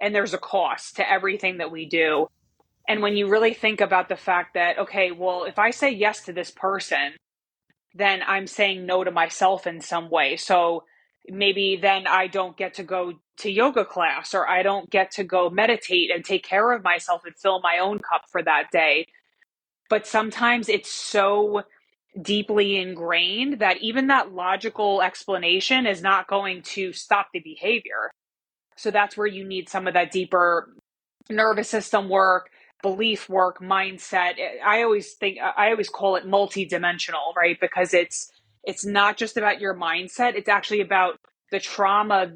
and there's a cost to everything that we do. And when you really think about the fact that, okay, well, if I say yes to this person, then I'm saying no to myself in some way. So maybe then I don't get to go to yoga class, or I don't get to go meditate and take care of myself and fill my own cup for that day. But sometimes it's so deeply ingrained that even that logical explanation is not going to stop the behavior. So that's where you need some of that deeper nervous system work, belief work, mindset. I always call it multidimensional, right? Because it's not just about your mindset. It's actually about the trauma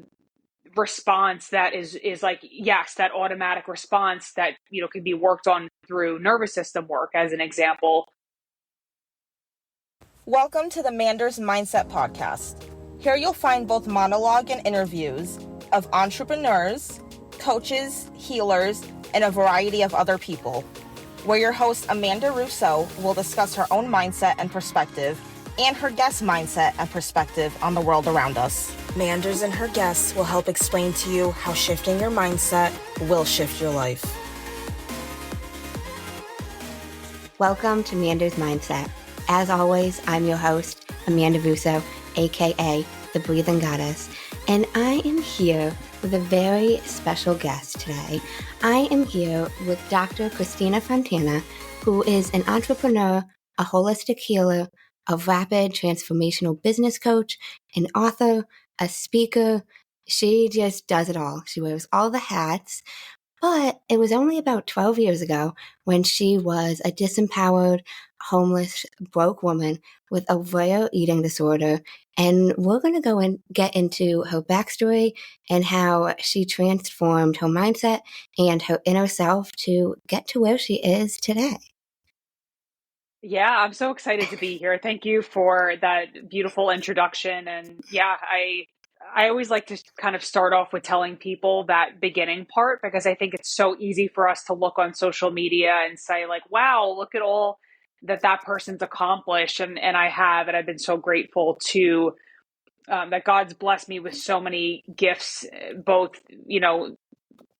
response that is like, yes, that automatic response that, can be worked on through nervous system work, as an example. Welcome to the Manders Mindset Podcast. Here you'll find both monologue and interviews of entrepreneurs, coaches, healers, and a variety of other people, where your host Amanda Russo will discuss her own mindset and perspective, and her guest's mindset and perspective on the world around us. Manders and her guests will help explain to you how shifting your mindset will shift your life. Welcome to Manders Mindset. As always, I'm your host, Amanda Russo, aka the Breathing Goddess, and I am here with a very special guest today. I am here with Dr. Christina Fontana, who is an entrepreneur, a holistic healer, a rapid transformational business coach, an author, a speaker. She just does it all. She wears all the hats. But it was only about 12 years ago when she was a disempowered, homeless, broke woman with a rare eating disorder. And we're going to go and get into her backstory and how she transformed her mindset and her inner self to get to where she is today. Yeah, I'm so excited to be here. Thank you for that beautiful introduction. And yeah, I always like to kind of start off with telling people that beginning part, because I think it's so easy for us to look on social media and say like, wow, look at all that person's accomplished. And I have, and I've been so grateful to that God's blessed me with so many gifts, both,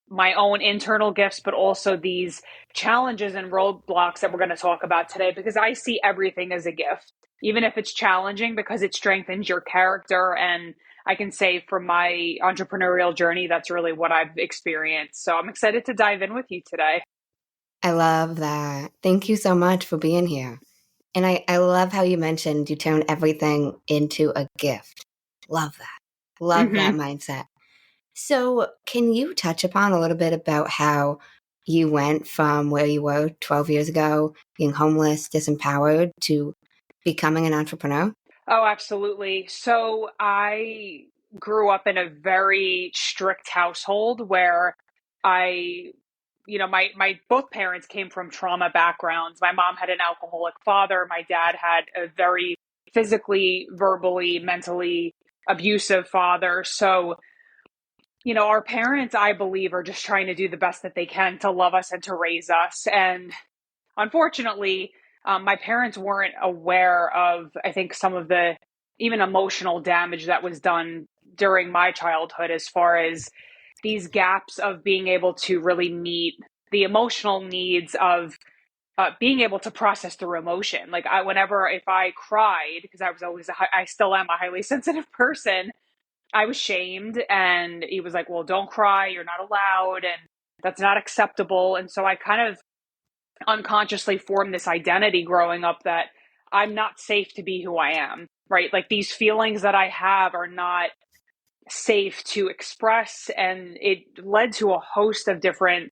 my own internal gifts, but also these challenges and roadblocks that we're going to talk about today, because I see everything as a gift, even if it's challenging, because it strengthens your character. And I can say from my entrepreneurial journey, that's really what I've experienced. So I'm excited to dive in with you today. I love that. Thank you so much for being here. And I love how you mentioned you turn everything into a gift. Love that. Love that mindset. So can you touch upon a little bit about how you went from where you were 12 years ago, being homeless, disempowered, to becoming an entrepreneur? Oh, absolutely. So I grew up in a very strict household where I, my both parents came from trauma backgrounds. My mom had an alcoholic father. My dad had a very physically, verbally, mentally abusive father. So, our parents, I believe, are just trying to do the best that they can to love us and to raise us. And unfortunately, my parents weren't aware of, I think, some of the even emotional damage that was done during my childhood, as far as these gaps of being able to really meet the emotional needs of being able to process through emotion. Like if I cried, because I still am a highly sensitive person, I was shamed, and he was like, well, don't cry, you're not allowed, and that's not acceptable. And so I kind of unconsciously formed this identity growing up that I'm not safe to be who I am, right? Like these feelings that I have are not safe to express. And it led to a host of different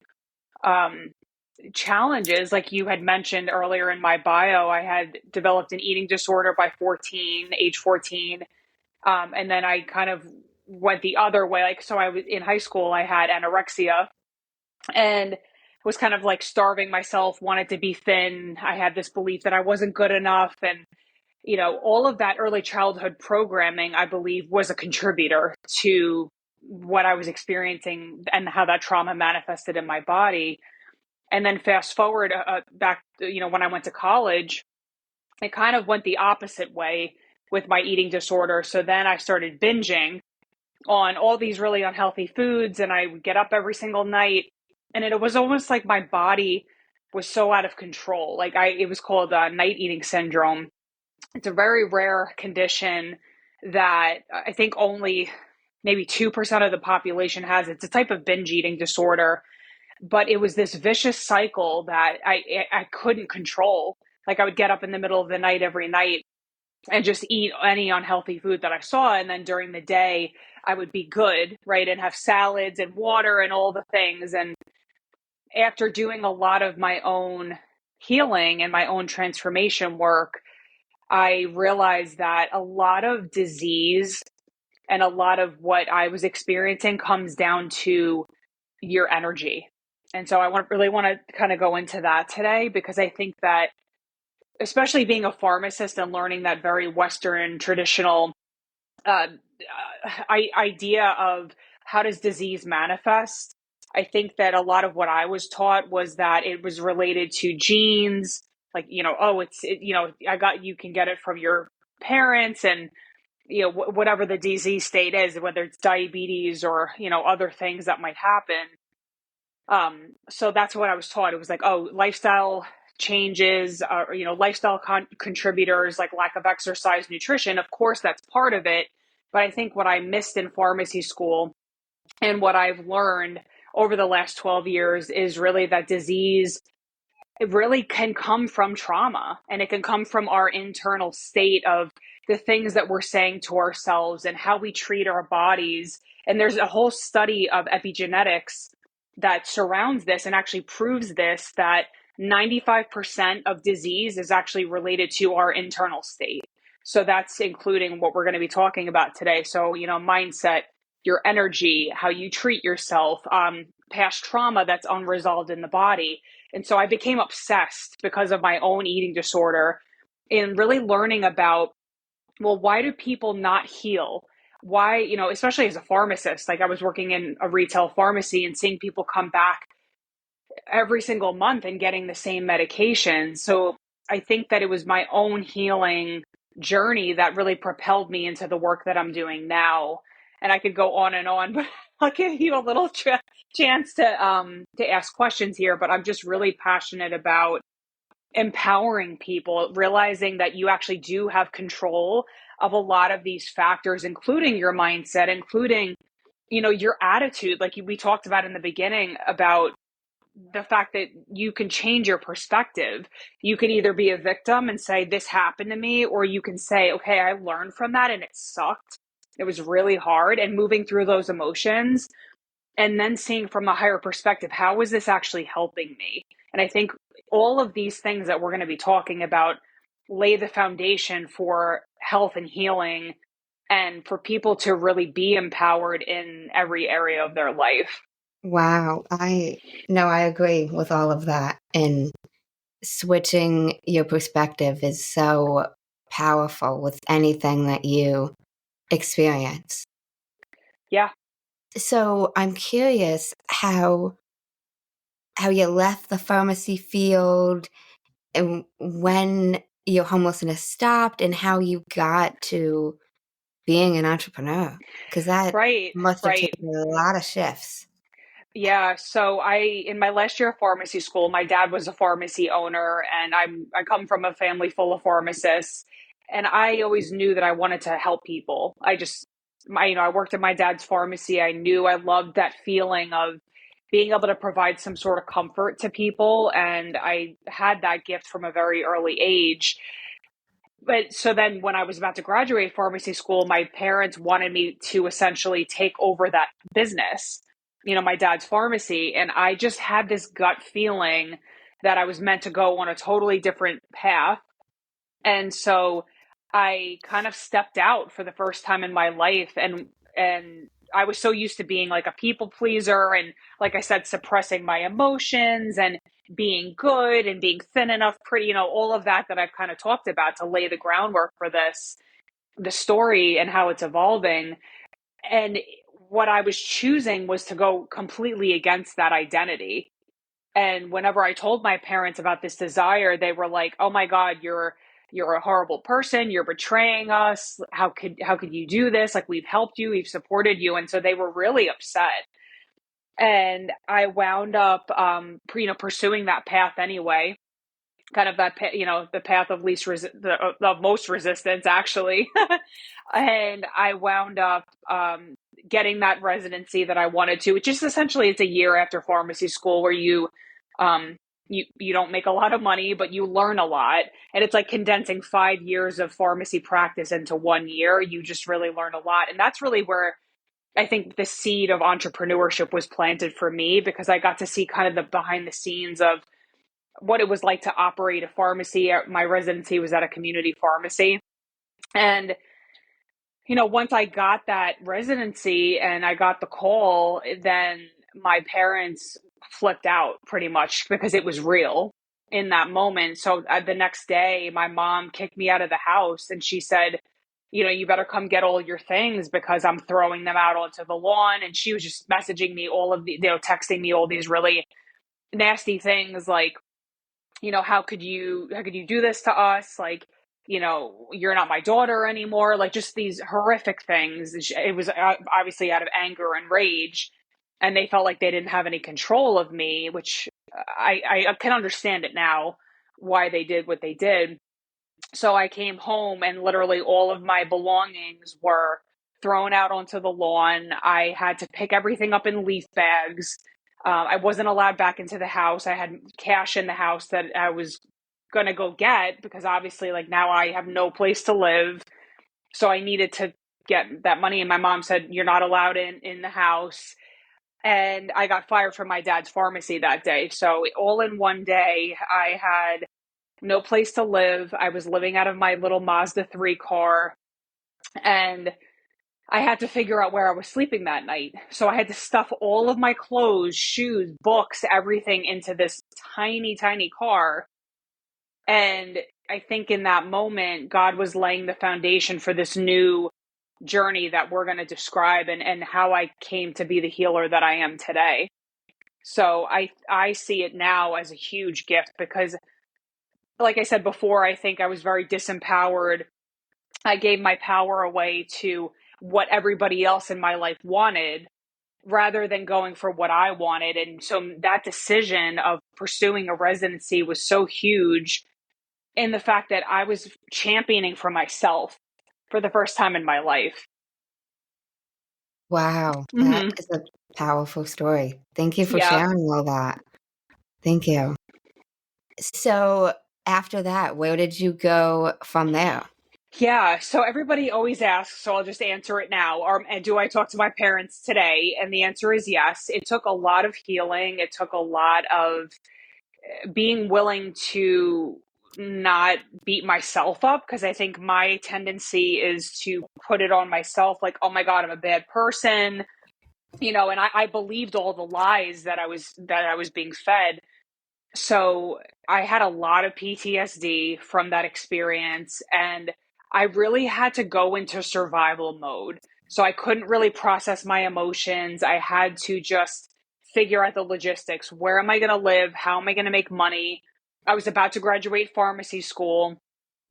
challenges. Like you had mentioned earlier in my bio, I had developed an eating disorder by age 14. And then I kind of went the other way. Like, so I was in high school, I had anorexia and was kind of like starving myself, wanted to be thin. I had this belief that I wasn't good enough. And, all of that early childhood programming, I believe, was a contributor to what I was experiencing and how that trauma manifested in my body. And then fast forward back, when I went to college, it kind of went the opposite way with my eating disorder. So then I started binging. on all these really unhealthy foods, and I would get up every single night, and it was almost like my body was so out of control. Like it was called night eating syndrome. It's a very rare condition that I think only maybe 2% of the population has. It's a type of binge eating disorder, but it was this vicious cycle that I couldn't control. Like I would get up in the middle of the night every night and just eat any unhealthy food that I saw. And then during the day, I would be good, right? And have salads and water and all the things. And after doing a lot of my own healing and my own transformation work, I realized that a lot of disease and a lot of what I was experiencing comes down to your energy. And so I really want to kind of go into that today, because I think that, especially being a pharmacist and learning that very Western traditional uh, idea of how does disease manifest, I think that a lot of what I was taught was that it was related to genes, like, you can get it from your parents, and whatever the disease state is, whether it's diabetes or other things that might happen. So that's what I was taught. It was like, oh, lifestyle changes, lifestyle contributors like lack of exercise, nutrition. Of course, that's part of it. But I think what I missed in pharmacy school and what I've learned over the last 12 years is really that disease, it really can come from trauma, and it can come from our internal state of the things that we're saying to ourselves and how we treat our bodies. And there's a whole study of epigenetics that surrounds this and actually proves this, that 95% of disease is actually related to our internal state. So that's including what we're going to be talking about today. So, mindset, your energy, how you treat yourself, past trauma that's unresolved in the body. And so I became obsessed because of my own eating disorder in really learning about, well, why do people not heal? Why, especially as a pharmacist, like I was working in a retail pharmacy and seeing people come back every single month and getting the same medication. So I think that it was my own healing journey that really propelled me into the work that I'm doing now. And I could go on, but I'll give you a little chance to ask questions here. But I'm just really passionate about empowering people, realizing that you actually do have control of a lot of these factors, including your mindset, including, your attitude. Like we talked about in the beginning about the fact that you can change your perspective. You can either be a victim and say, this happened to me, or you can say, okay, I learned from that and it sucked. It was really hard. And moving through those emotions and then seeing from a higher perspective, how is this actually helping me? And I think all of these things that we're going to be talking about lay the foundation for health and healing, and for people to really be empowered in every area of their life. Wow. I agree with all of that. And switching your perspective is so powerful with anything that you experience. Yeah. So I'm curious how you left the pharmacy field and when your homelessness stopped and how you got to being an entrepreneur, because that Right. must have Right. taken a lot of shifts. Yeah, so in my last year of pharmacy school, my dad was a pharmacy owner, and I come from a family full of pharmacists, and I always knew that I wanted to help people. I worked at my dad's pharmacy. I knew I loved that feeling of being able to provide some sort of comfort to people, and I had that gift from a very early age. But so then when I was about to graduate pharmacy school, my parents wanted me to essentially take over that business, my dad's pharmacy. And I just had this gut feeling that I was meant to go on a totally different path. And so I kind of stepped out for the first time in my life. And I was so used to being like a people pleaser and, like I said, suppressing my emotions and being good and being thin enough, pretty, all of that I've kind of talked about to lay the groundwork for the story and how it's evolving. And what I was choosing was to go completely against that identity. And whenever I told my parents about this desire, they were like, oh my God, you're a horrible person. You're betraying us. How could you do this? Like, we've helped you, we've supported you. And so they were really upset. And I wound up, pursuing that path anyway, kind of that, the path of of most resistance, actually. And I wound up, getting that residency that I wanted to, which is essentially, it's a year after pharmacy school where um, you don't make a lot of money, but you learn a lot. And it's like condensing 5 years of pharmacy practice into 1 year. You just really learn a lot. And that's really where I think the seed of entrepreneurship was planted for me, because I got to see kind of the behind the scenes of what it was like to operate a pharmacy. My residency was at a community pharmacy. And, once I got that residency and I got the call, then my parents flipped out pretty much, because it was real in that moment. So the next day, my mom kicked me out of the house and she said, you better come get all your things, because I'm throwing them out onto the lawn. And she was just messaging me texting me all these really nasty things, like, how could you do this to us? Like, you're not my daughter anymore. Like, just these horrific things. It was obviously out of anger and rage. And they felt like they didn't have any control of me, which I can understand it now, why they did what they did. So I came home and literally all of my belongings were thrown out onto the lawn. I had to pick everything up in leaf bags. I wasn't allowed back into the house. I had cash in the house that I was going to go get, because obviously, like, now I have no place to live. So I needed to get that money. And my mom said, you're not allowed in the house. And I got fired from my dad's pharmacy that day. So all in one day, I had no place to live. I was living out of my little Mazda 3 car, and I had to figure out where I was sleeping that night. So I had to stuff all of my clothes, shoes, books, everything into this tiny, tiny car. And I think in that moment, God was laying the foundation for this new journey that we're going to describe, and how I came to be the healer that I am today. So I see it now as a huge gift, because, like I said before, I think I was very disempowered. I gave my power away to what everybody else in my life wanted, rather than going for what I wanted. And so that decision of pursuing a residency was so huge, in the fact that I was championing for myself for the first time in my life. Wow, that Mm-hmm. is a powerful story. Thank you for Yeah. sharing all that. Thank you. So after that, where did you go from there? Yeah. So everybody always asks, so I'll just answer it now. And do I talk to my parents today? And the answer is yes. It took a lot of healing. It took a lot of being willing to not beat myself up, because I think my tendency is to put it on myself, like, oh my God, I'm a bad person, and I believed all the lies that I was being fed. So I had a lot of PTSD from that experience, and I really had to go into survival mode. So I couldn't really process my emotions. I had to just figure out the logistics. Where am I going to live? How am I going to make money? I was about to graduate pharmacy school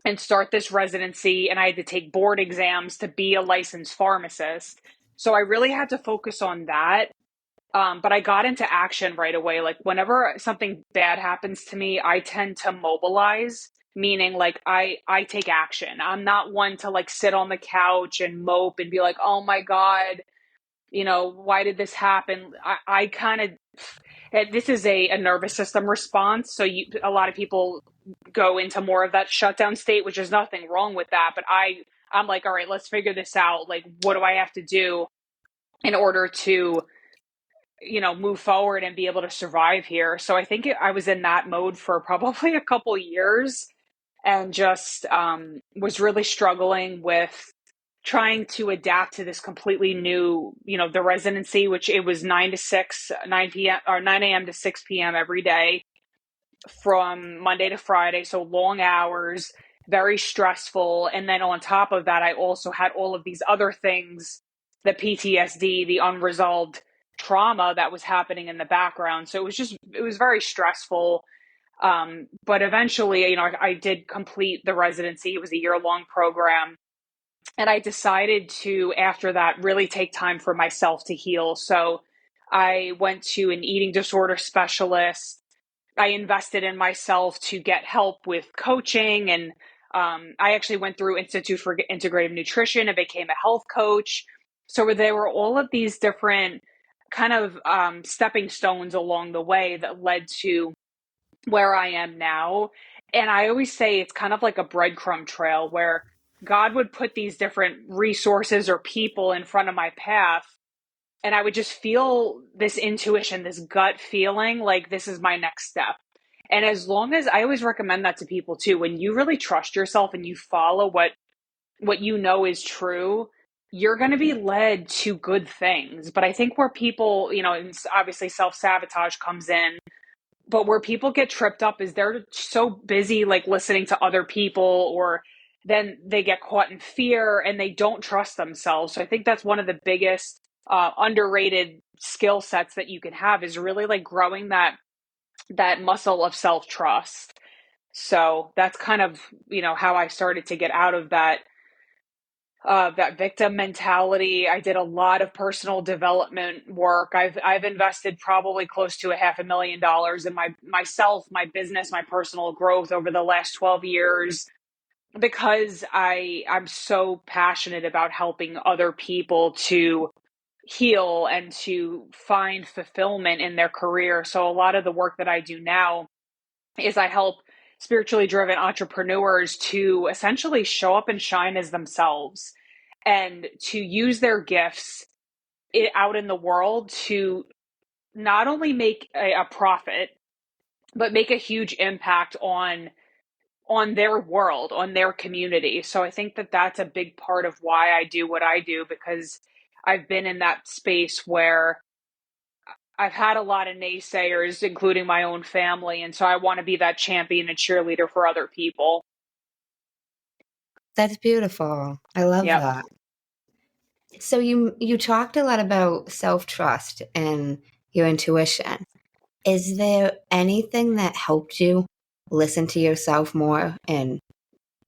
and start this residency, and I had to take board exams to be a licensed pharmacist. So I really had to focus on that. But I got into action right away. Like, whenever something bad happens to me, I tend to mobilize, meaning, like, I take action. I'm not one to, like, sit on the couch and mope and be like, oh my God, why did this happen? I kind of, this is a nervous system response. So a lot of people go into more of that shutdown state, which is nothing wrong with that. But I'm like, all right, let's figure this out. Like, what do I have to do in order to move forward and be able to survive here? So I think I was in that mode for probably a couple years, and just was really struggling with trying to adapt to this completely new, the residency, which it was 9 a.m. to 6 p.m. every day from Monday to Friday. So long hours, very stressful. And then on top of that, I also had all of these other things, the PTSD, the unresolved trauma that was happening in the background. So it was very stressful. But eventually, I did complete the residency. It was a year-long program. And I decided to, after that, really take time for myself to heal. So I went to an eating disorder specialist. I invested in myself to get help with coaching. And I actually went through Institute for Integrative Nutrition and became a health coach. So there were all of these different kind of stepping stones along the way that led to where I am now. And I always say it's kind of like a breadcrumb trail where God would put these different resources or people in front of my path. And I would just feel this intuition, this gut feeling like this is my next step. And as long as I always recommend that to people too, when you really trust yourself and you follow what you know is true, you're going to be led to good things. But I think where people, obviously self-sabotage comes in, but where people get tripped up is they're so busy like listening to other people, or then they get caught in fear and they don't trust themselves. So I think that's one of the biggest underrated skill sets that you can have, is really like growing that muscle of self-trust. So that's kind of, how I started to get out of that victim mentality. I did a lot of personal development work. I've invested probably close to $500,000 in myself, my business, my personal growth over the last 12 years, because I'm so passionate about helping other people to heal and to find fulfillment in their career. So a lot of the work that I do now is I help spiritually driven entrepreneurs to essentially show up and shine as themselves, and to use their gifts out in the world to not only make a profit, but make a huge impact on their world, on their community. So I think that that's a big part of why I do what I do, because I've been in that space where I've had a lot of naysayers, including my own family. And so I want to be that champion and cheerleader for other people. That's beautiful. I love Yep. that. So you talked a lot about self-trust and your intuition. Is there anything that helped you listen to yourself more and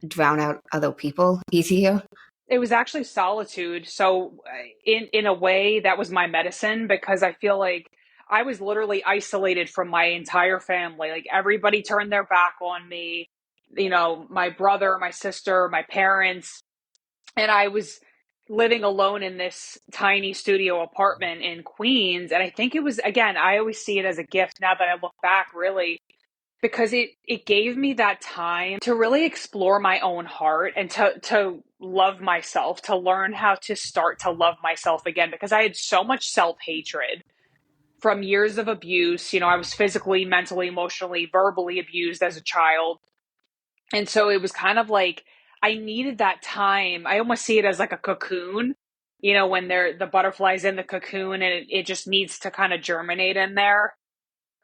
drown out other people easier? It was actually solitude. So in a way that was my medicine, because I feel like I was literally isolated from my entire family. Like everybody turned their back on me, my brother, my sister, my parents, and I was living alone in this tiny studio apartment in Queens. And I think it was, again, I always see it as a gift now that I look back, really, because it gave me that time to really explore my own heart and to love myself, to learn how to start to love myself again, because I had so much self-hatred from years of abuse. I was physically, mentally, emotionally, verbally abused as a child. And so it was kind of like I needed that time. I almost see it as like a cocoon, when the butterfly's in the cocoon, and it just needs to kind of germinate in there,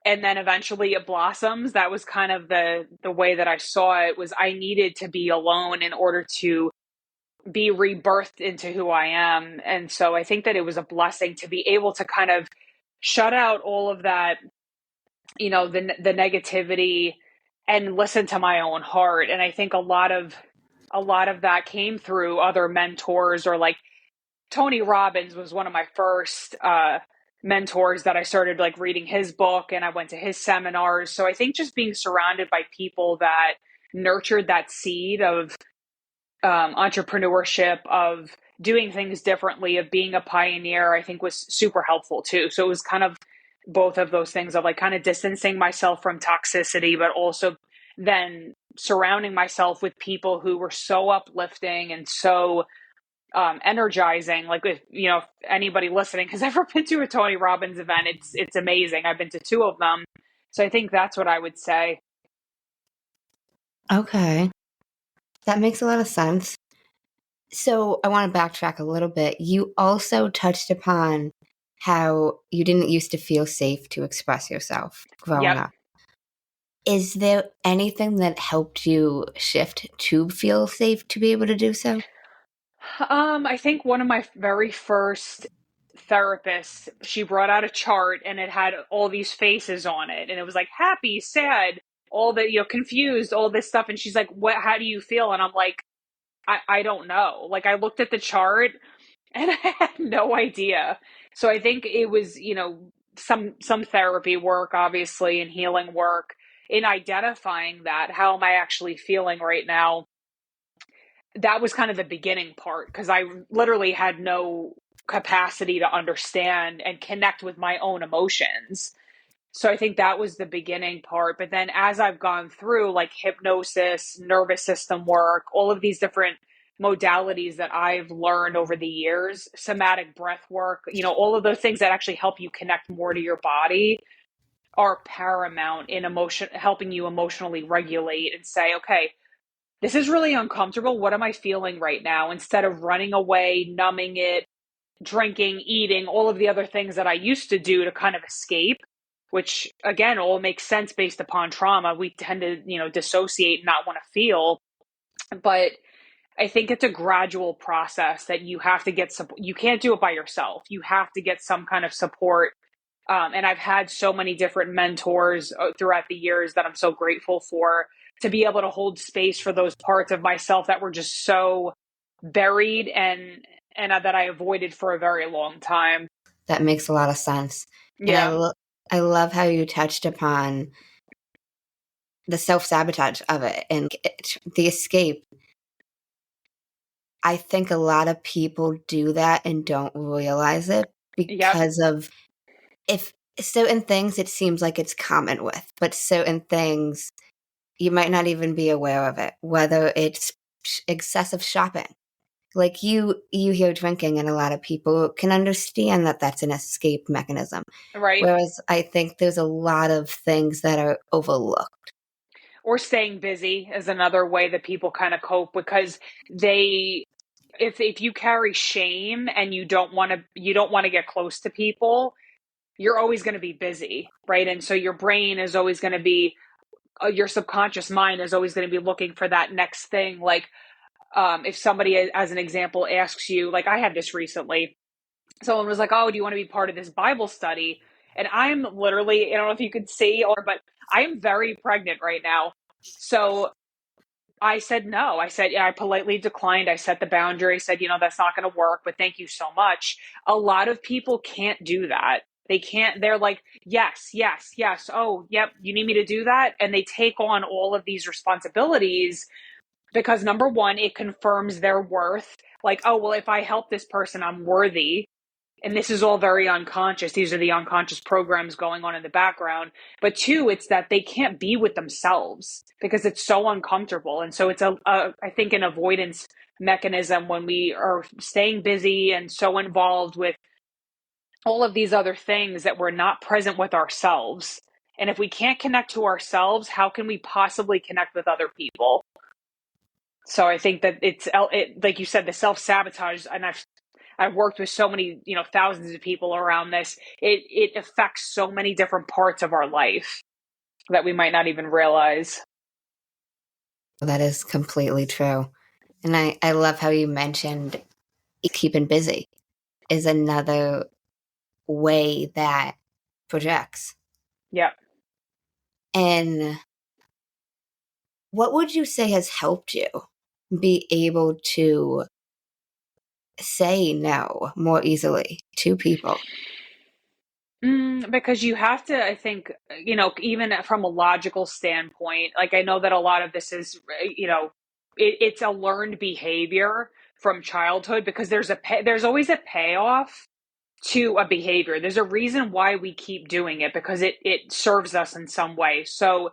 and then eventually it blossoms. That was kind of the way that I saw it, was I needed to be alone in order to be rebirthed into who I am. And so I think that it was a blessing to be able to kind of shut out all of that, the negativity, and listen to my own heart. And I think a lot of that came through other mentors, or like Tony Robbins was one of my first mentors that I started like reading his book, and I went to his seminars. So I think just being surrounded by people that nurtured that seed of entrepreneurship, of doing things differently, of being a pioneer, I think was super helpful too. So it was kind of both of those things, of like kind of distancing myself from toxicity, but also then surrounding myself with people who were so uplifting and so energizing. Like if anybody listening has ever been to a Tony Robbins event, it's amazing. I've been to two of them. So I think that's what I would say. Okay. That makes a lot of sense. So I want to backtrack a little bit. You also touched upon how you didn't used to feel safe to express yourself growing Yep. up. Is there anything that helped you shift to feel safe to be able to do so? I think one of my very first therapists, she brought out a chart and it had all these faces on it, and it was like happy, sad, all the, confused, all this stuff. And she's like, how do you feel? And I'm like, I don't know. Like, I looked at the chart and I had no idea. So I think it was, some therapy work, obviously, and healing work in identifying that. How am I actually feeling right now? That was kind of the beginning part, because I literally had no capacity to understand and connect with my own emotions. So I think that was the beginning part. But then as I've gone through like hypnosis, nervous system work, all of these different modalities that I've learned over the years, somatic breath work, all of those things that actually help you connect more to your body are paramount in helping you emotionally regulate and say, okay, this is really uncomfortable. What am I feeling right now? Instead of running away, numbing it, drinking, eating, all of the other things that I used to do to kind of escape, which again, all makes sense based upon trauma. We tend to, dissociate and not want to feel. But I think it's a gradual process that you have to get support. You can't do it by yourself. You have to get some kind of support. And I've had so many different mentors throughout the years that I'm so grateful for, to be able to hold space for those parts of myself that were just so buried and that I avoided for a very long time. That makes a lot of sense. And Yeah. I love how you touched upon the self-sabotage of it and the escape. I think a lot of people do that and don't realize it Yep. because of, if certain things it seems like it's common with, but certain things you might not even be aware of it, whether it's excessive shopping. Like you hear drinking, and a lot of people can understand that that's an escape mechanism. Right. Whereas I think there's a lot of things that are overlooked. Or staying busy is another way that people kind of cope, because if you carry shame and you don't want to get close to people, you're always going to be busy, right? And so your brain is always going to be your subconscious mind is always going to be looking for that next thing. Like, if somebody, as an example, asks you, like I had this recently, someone was like, oh, do you want to be part of this Bible study? And I'm literally, I don't know if you could see, but I am very pregnant right now. So I said no. I said, yeah, I politely declined. I set the boundary, said, that's not going to work, but thank you so much. A lot of people can't do that. They can't, they're like, yes, yes, yes. Oh, yep. You need me to do that. And they take on all of these responsibilities because, number one, it confirms their worth. Like, oh, well, if I help this person, I'm worthy. And this is all very unconscious. These are the unconscious programs going on in the background. But two, it's that they can't be with themselves because it's so uncomfortable. And so it's I think, an avoidance mechanism when we are staying busy and so involved with all of these other things that we're not present with ourselves. And if we can't connect to ourselves, how can we possibly connect with other people? So I think that like you said, the self-sabotage, and I've worked with so many, thousands of people around this. It affects so many different parts of our life that we might not even realize. That is completely true. And I love how you mentioned keeping busy is another way that projects. Yeah. And what would you say has helped you be able to say no more easily to people? Because you have to, I think, even from a logical standpoint, like I know that a lot of this is, it's a learned behavior from childhood, because there's always a payoff to a behavior. There's a reason why we keep doing it, because it serves us in some way. So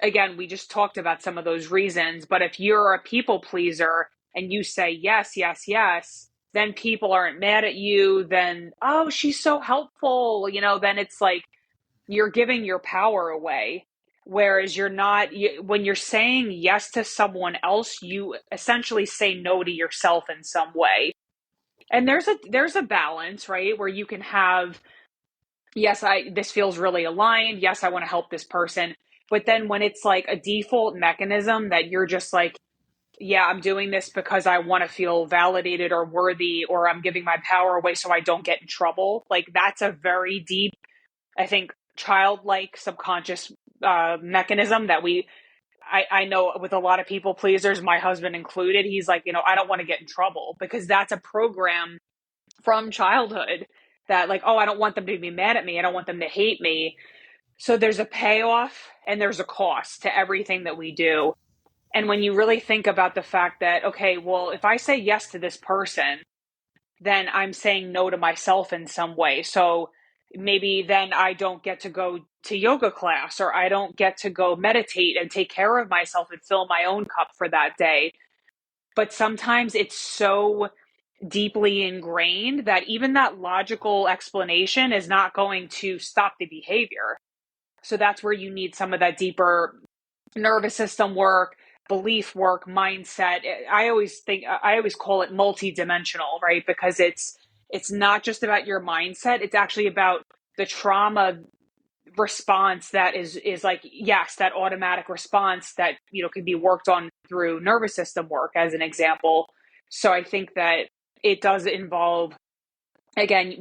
again, we just talked about some of those reasons, but if you're a people pleaser and you say yes, yes, yes, then people aren't mad at you. Then, oh, she's so helpful. Then it's like you're giving your power away. Whereas you're not, when you're saying yes to someone else, you essentially say no to yourself in some way. And there's a balance, right? Where you can have, yes, this feels really aligned. Yes, I want to help this person. But then when it's like a default mechanism that you're just like, yeah, I'm doing this because I want to feel validated or worthy, or I'm giving my power away so I don't get in trouble. Like, that's a very deep, I think, childlike subconscious mechanism that I know with a lot of people pleasers, my husband included, he's like, I don't want to get in trouble, because that's a program from childhood that, like, oh, I don't want them to be mad at me. I don't want them to hate me. So there's a payoff and there's a cost to everything that we do. And when you really think about the fact that, okay, well, if I say yes to this person, then I'm saying no to myself in some way. So maybe then I don't get to go to yoga class, or I don't get to go meditate and take care of myself and fill my own cup for that day. But sometimes it's so deeply ingrained that even that logical explanation is not going to stop the behavior. So that's where you need some of that deeper nervous system work, belief work, mindset. I always call it multidimensional, right? Because it's not just about your mindset. It's actually about the trauma response that is like, yes, that automatic response that, can be worked on through nervous system work, as an example. So I think that it does involve, again,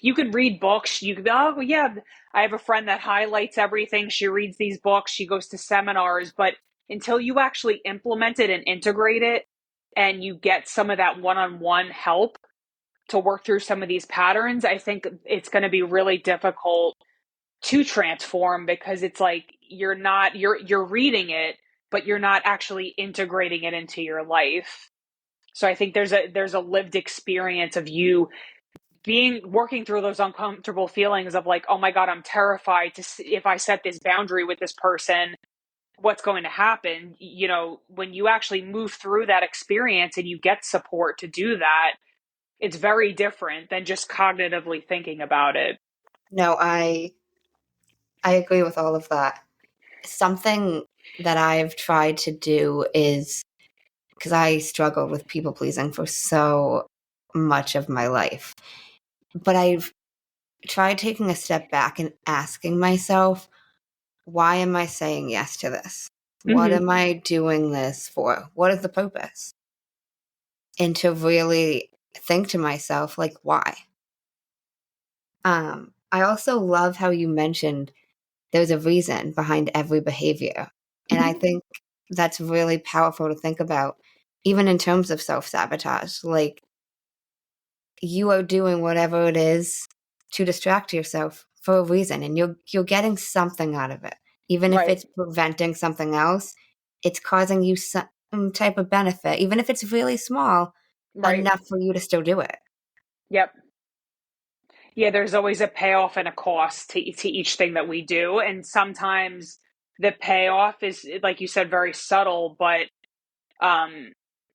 you could read books. You could be, oh yeah, I have a friend that highlights everything. She reads these books. She goes to seminars. But until you actually implement it and integrate it, and you get some of that one-on-one help to work through some of these patterns, I think it's going to be really difficult to transform, because it's like you're reading it, but you're not actually integrating it into your life. So I think there's a lived experience of you working through those uncomfortable feelings of like, oh my God, I'm terrified to see if I set this boundary with this person, what's going to happen. When you actually move through that experience and you get support to do that, it's very different than just cognitively thinking about it. No, I agree with all of that. Something that I've tried to do is, because I struggled with people pleasing for so much of my life, but I've tried taking a step back and asking myself, why am I saying yes to this? What Mm-hmm. am I doing this for? What is the purpose? And to really think to myself, like, why? I also love how you mentioned there's a reason behind every behavior. And I Mm-hmm. think that's really powerful to think about, even in terms of self-sabotage. Like, you are doing whatever it is to distract yourself for a reason, and you're getting something out of it. Even if Right. it's preventing something else, it's causing you some type of benefit, even if it's really small, Right. enough for you to still do it. Yep. Yeah, there's always a payoff and a cost to each thing that we do. And sometimes the payoff is, like you said, very subtle, but um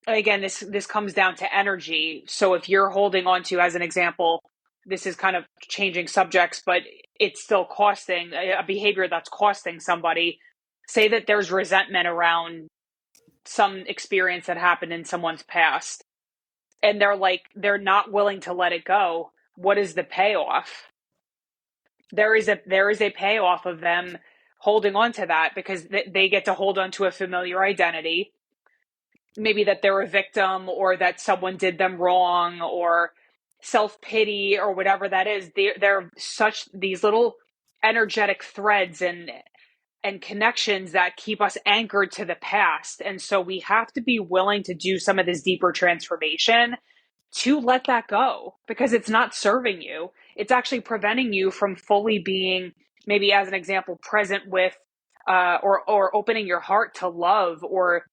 again, this comes down to energy. So if you're holding on to, as an example, this is kind of changing subjects, but it's still costing a behavior that's costing somebody. Say that there's resentment around some experience that happened in someone's past, and they're not willing to let it go. What is the payoff? There is a payoff of them holding on to that, because they get to hold on to a familiar identity, maybe that they're a victim, or that someone did them wrong, or self-pity, or whatever that is. They're such these little energetic threads and connections that keep us anchored to the past. And so we have to be willing to do some of this deeper transformation to let that go, because it's not serving you. It's actually preventing you from fully being, maybe as an example, present with or opening your heart to love, or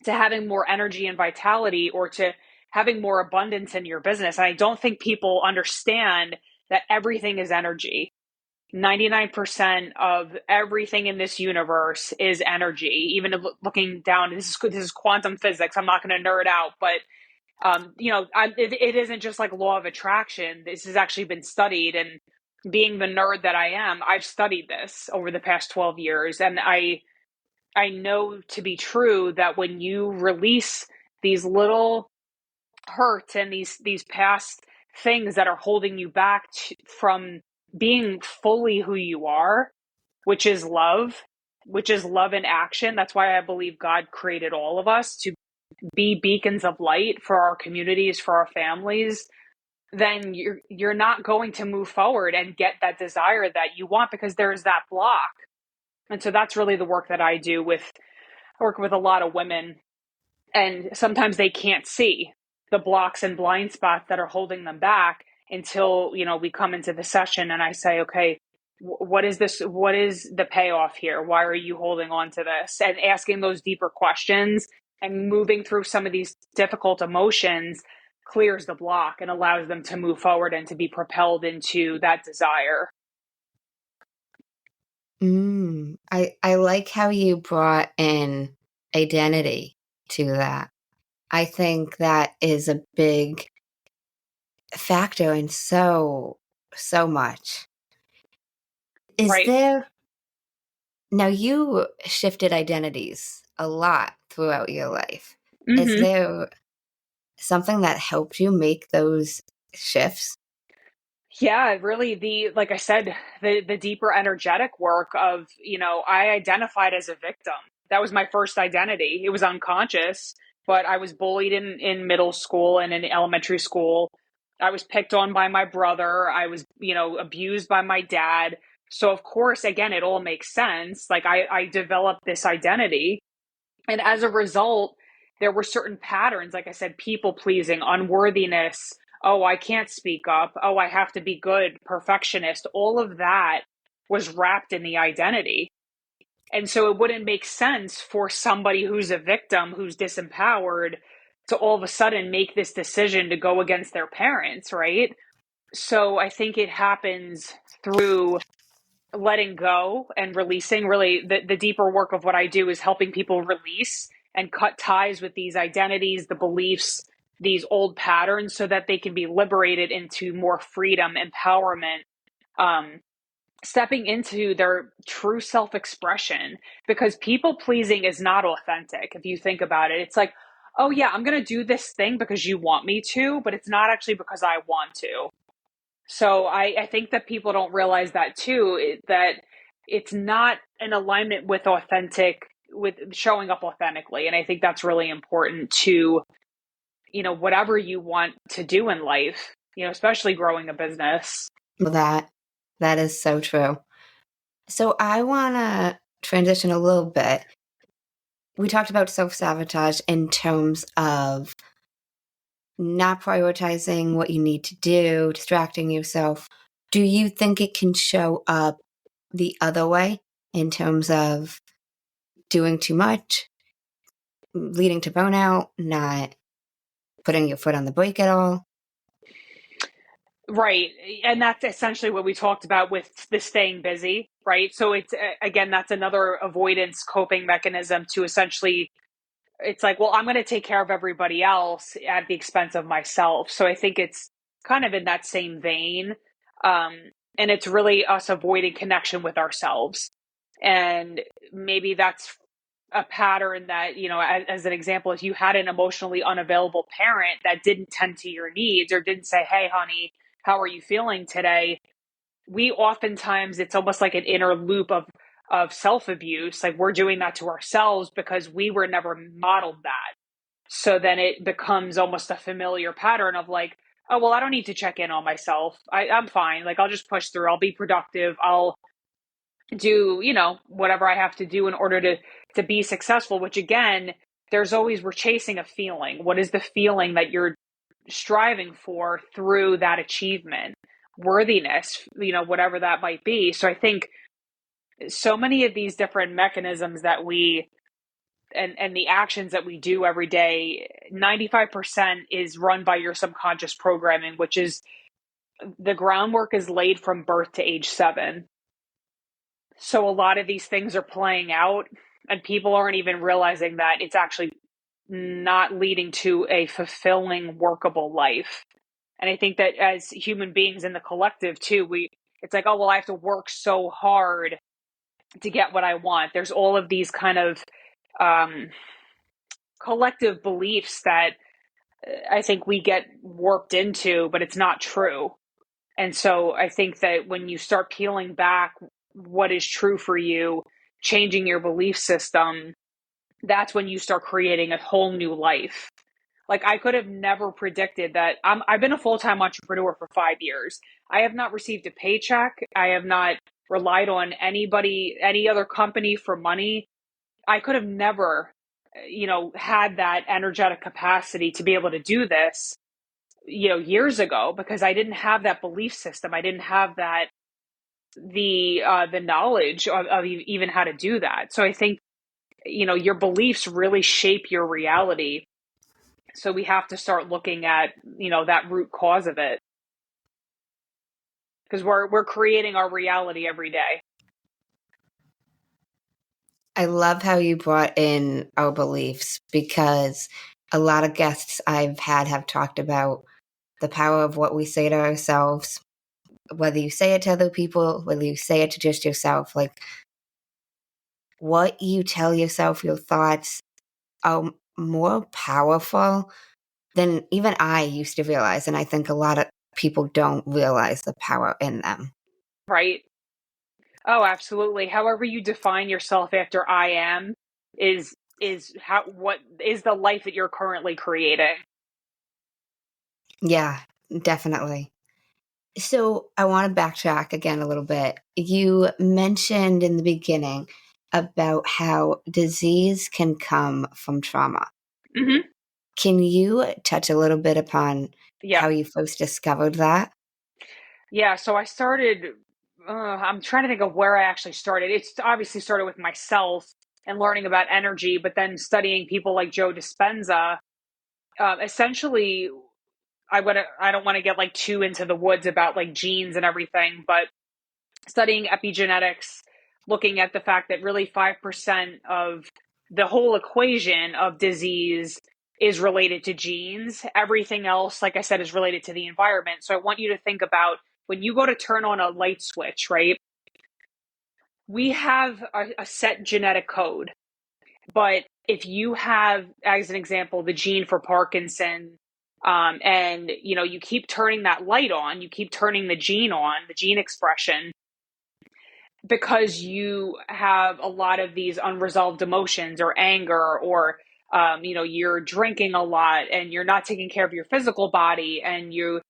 to having more energy and vitality, or to having more abundance in your business. And I don't think people understand that everything is energy. 99% of everything in this universe is energy. Even looking down, this is quantum physics. I'm not going to nerd out, but it isn't just like law of attraction. This has actually been studied, and being the nerd that I am, I've studied this over the past 12 years. And I know to be true that when you release these little hurts and these past things that are holding you back from being fully who you are, which is love, which is love in action. That's why I believe God created all of us to be beacons of light for our communities, for our families. Then you're not going to move forward and get that desire that you want, because there's that block. And so that's really the work that I work with a lot of women, and sometimes they can't see the blocks and blind spots that are holding them back until, we come into the session and I say, okay, what is this? What is the payoff here? Why are you holding on to this? And asking those deeper questions and moving through some of these difficult emotions clears the block and allows them to move forward and to be propelled into that desire. I like how you brought in identity to that. I think that is a big factor in so much. Is Right. there now you shifted identities a lot throughout your life. Is Mm-hmm. there something that helped you make those shifts? Yeah, really like I said, the deeper energetic work of, I identified as a victim. That was my first identity. It was unconscious, but I was bullied in middle school and in elementary school. I was picked on by my brother. I was, abused by my dad. So of course, again, it all makes sense. Like I developed this identity. And as a result, there were certain patterns, like I said, people pleasing, unworthiness. Oh, I can't speak up. Oh, I have to be good, perfectionist. All of that was wrapped in the identity. And so it wouldn't make sense for somebody who's a victim, who's disempowered, to all of a sudden make this decision to go against their parents, right? So I think it happens through letting go and releasing. Really, the deeper work of what I do is helping people release and cut ties with these identities, the beliefs, these old patterns, so that they can be liberated into more freedom, empowerment, um, stepping into their true self-expression. Because people pleasing is not authentic. If you think about it, it's like, oh yeah, I'm going to do this thing because you want me to, but it's not actually because I want to. So I think that people don't realize that too, that it's not in alignment with showing up authentically. And I think that's really important to, whatever you want to do in life, especially growing a business. That is so true. So I want to transition a little bit. We talked about self-sabotage in terms of not prioritizing what you need to do, distracting yourself. Do you think it can show up the other way in terms of doing too much, leading to burnout, not putting your foot on the brake at all? Right. And that's essentially what we talked about with the staying busy, right? So it's, again, that's another avoidance coping mechanism to essentially, it's like, well, I'm going to take care of everybody else at the expense of myself. So I think it's kind of in that same vein. Um, and it's really us avoiding connection with ourselves. And maybe that's a pattern that, as an example, if you had an emotionally unavailable parent that didn't tend to your needs or didn't say, hey, honey, how are you feeling today? We oftentimes, it's almost like an inner loop of self-abuse. Like we're doing that to ourselves because we were never modeled that. So then it becomes almost a familiar pattern of like, oh, well, I don't need to check in on myself. I'm fine. Like I'll just push through. I'll be productive. I'll do, whatever I have to do in order to be successful, which again, we're chasing a feeling. What is the feeling that you're striving for through that achievement? Worthiness, whatever that might be. So I think so many of these different mechanisms that we and the actions that we do every day, 95% is run by your subconscious programming, which is the groundwork is laid from birth to age 7. So a lot of these things are playing out and people aren't even realizing that it's actually not leading to a fulfilling, workable life. And I think that as human beings in the collective too, it's like, oh, well, I have to work so hard to get what I want. There's all of these kind of um, collective beliefs that I think we get warped into, but it's not true. And so I think that when you start peeling back what is true for you, changing your belief system, that's when you start creating a whole new life. Like I could have never predicted that. I've been a full-time entrepreneur for 5 years. I have not received a paycheck. I have not relied on anybody, any other company for money, I could have never, had that energetic capacity to be able to do this, years ago, because I didn't have that belief system. I didn't have that, the knowledge of even how to do that. So I think, your beliefs really shape your reality. So we have to start looking at, that root cause of it, because we're creating our reality every day. I love how you brought in our beliefs, because a lot of guests I've had have talked about the power of what we say to ourselves, whether you say it to other people, whether you say it to just yourself. Like, what you tell yourself, your thoughts, are more powerful than even I used to realize. And I think a lot of people don't realize the power in them. Right. Oh, absolutely. However you define yourself after I am is what is the life that you're currently creating. Yeah, definitely. So I want to backtrack again a little bit. You mentioned in the beginning about how disease can come from trauma. Hmm. Can you touch a little bit upon Yeah. how you first discovered that? Yeah. So I started, I'm trying to think of where I actually started. It's obviously started with myself and learning about energy, but then studying people like Joe Dispenza. Essentially, I don't want to get like too into the woods about like genes and everything, but studying epigenetics, looking at the fact that really 5% of the whole equation of disease is related to genes. Everything else, like I said, is related to the environment. So I want you to think about when you go to turn on a light switch, right? We have a set genetic code. But if you have, as an example, the gene for Parkinson, and you keep turning that light on, you keep turning the gene on, the gene expression, because you have a lot of these unresolved emotions or anger, or you're drinking a lot and you're not taking care of your physical body, and your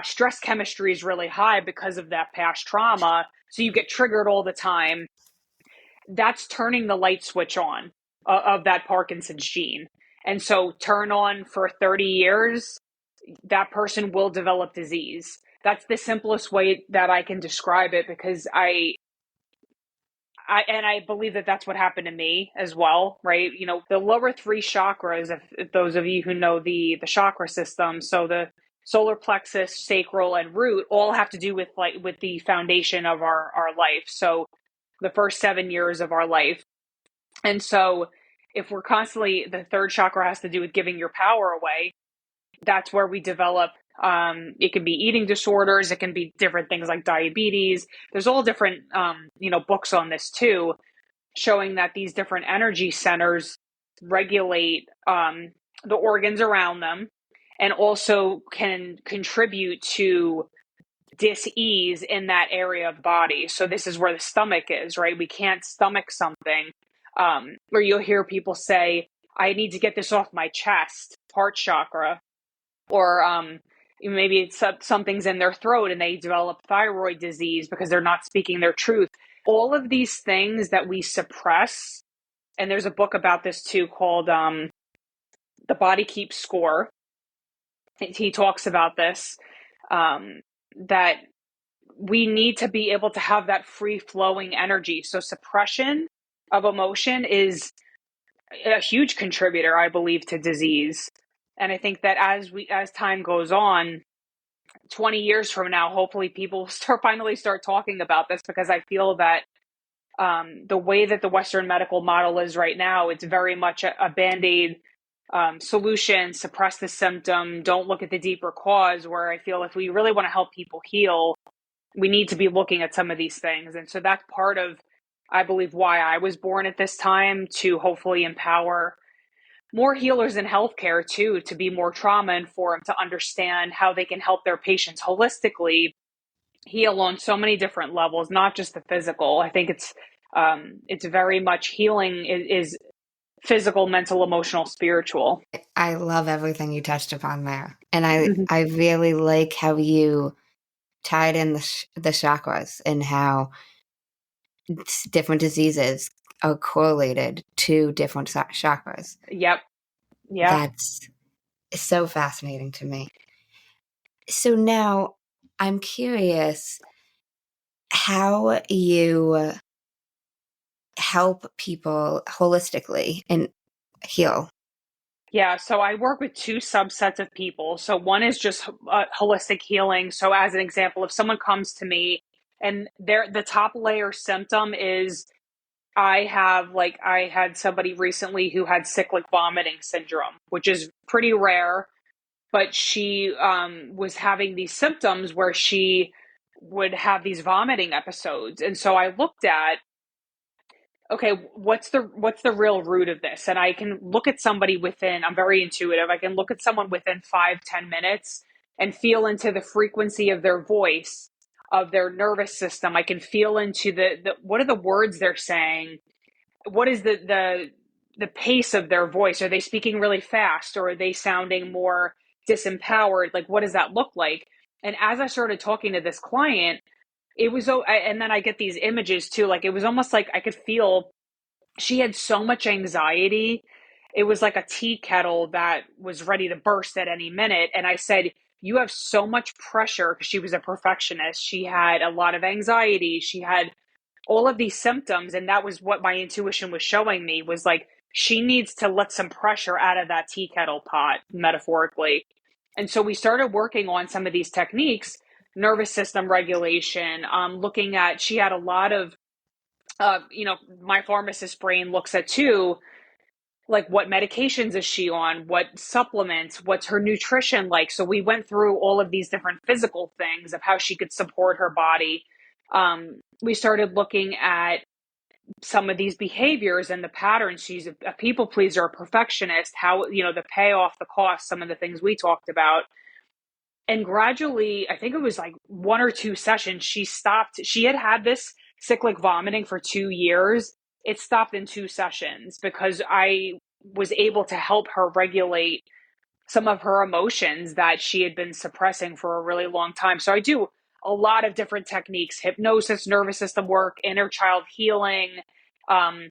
stress chemistry is really high because of that past trauma, so you get triggered all the time. That's turning the light switch on of that Parkinson's gene. And so turn on for 30 years, that person will develop disease. That's the simplest way that I can describe it, because I believe that that's what happened to me as well, right? The lower three chakras, if those of you who know the chakra system, so the solar plexus, sacral, and root, all have to do with the foundation of our life. So the first 7 years of our life. And so if we're constantly, the third chakra has to do with giving your power away. That's where we develop, it can be eating disorders. It can be different things like diabetes. There's all different, books on this too, showing that these different energy centers regulate, the organs around them, and also can contribute to dis-ease in that area of the body. So this is where the stomach is, right? We can't stomach something, or you'll hear people say, I need to get this off my chest, heart chakra, or maybe it's something's in their throat and they develop thyroid disease because they're not speaking their truth. All of these things that we suppress, and there's a book about this too called The Body Keeps Score. He talks about this, that we need to be able to have that free flowing energy. So suppression of emotion is a huge contributor, I believe, to disease. And I think that as time goes on, 20 years from now, hopefully people finally start talking about this, because I feel that the way that the Western medical model is right now, it's very much a Band-Aid solution, suppress the symptom, don't look at the deeper cause, where I feel if we really want to help people heal, we need to be looking at some of these things. And so that's part of, I believe, why I was born at this time, to hopefully empower more healers in healthcare too, to be more trauma informed, to understand how they can help their patients holistically heal on so many different levels, not just the physical. I think it's very much healing is physical, mental, emotional, spiritual. I love everything you touched upon there. And Mhm. I really like how you tied in the chakras and how different diseases are correlated to different chakras. Yep. Yeah. That's so fascinating to me. So now I'm curious how you help people holistically and heal. Yeah, so I work with two subsets of people. So one is just holistic healing. So as an example, if someone comes to me and the top layer symptom is I had somebody recently who had cyclic vomiting syndrome, which is pretty rare, but she was having these symptoms where she would have these vomiting episodes. And so I looked at, okay, what's the real root of this? And I can look at somebody within, I'm very intuitive. I can look at someone within 5-10 minutes and feel into the frequency of their voice, of their nervous system. I can feel into the what are the words they're saying? What is the pace of their voice? Are they speaking really fast, or are they sounding more disempowered? Like, what does that look like? And as I started talking to this client, it was and then I get these images too. Like, it was almost like I could feel she had so much anxiety. It was like a tea kettle that was ready to burst at any minute. And I said, you have so much pressure, because she was a perfectionist. She had a lot of anxiety. She had all of these symptoms. And that was what my intuition was showing me, was like, she needs to let some pressure out of that tea kettle pot, metaphorically. And so we started working on some of these techniques, nervous system regulation, looking at, she had a lot of, my pharmacist brain looks at too, like, what medications is she on? What supplements? What's her nutrition like? So we went through all of these different physical things of how she could support her body. We started looking at some of these behaviors and the patterns. She's a people pleaser, a perfectionist, how, the payoff, the cost, some of the things we talked about. And gradually, I think it was like 1 or 2 sessions, she stopped. She had this cyclic vomiting for 2 years. It stopped in 2 sessions because I was able to help her regulate some of her emotions that she had been suppressing for a really long time. So I do a lot of different techniques: hypnosis, nervous system work, inner child healing, um,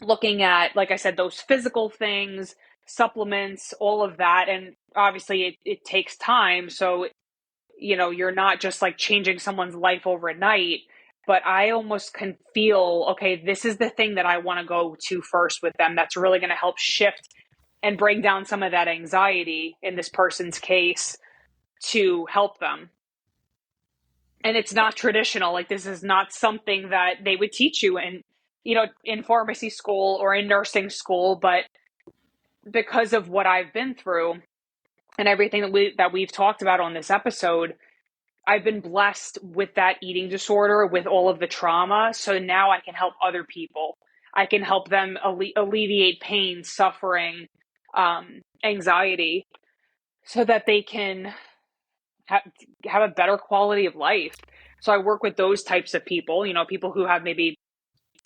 looking at, like I said, those physical things, supplements, all of that. And obviously it takes time. So, you're not just like changing someone's life overnight, but I almost can feel, okay, this is the thing that I want to go to first with them. That's really going to help shift and bring down some of that anxiety in this person's case, to help them. And it's not traditional. Like, this is not something that they would teach you in pharmacy school or in nursing school. But because of what I've been through and everything that we've talked about on this episode, I've been blessed with that eating disorder, with all of the trauma. So now I can help other people. I can help them alleviate pain, suffering, anxiety, so that they can have a better quality of life. So I work with those types of people, people who have maybe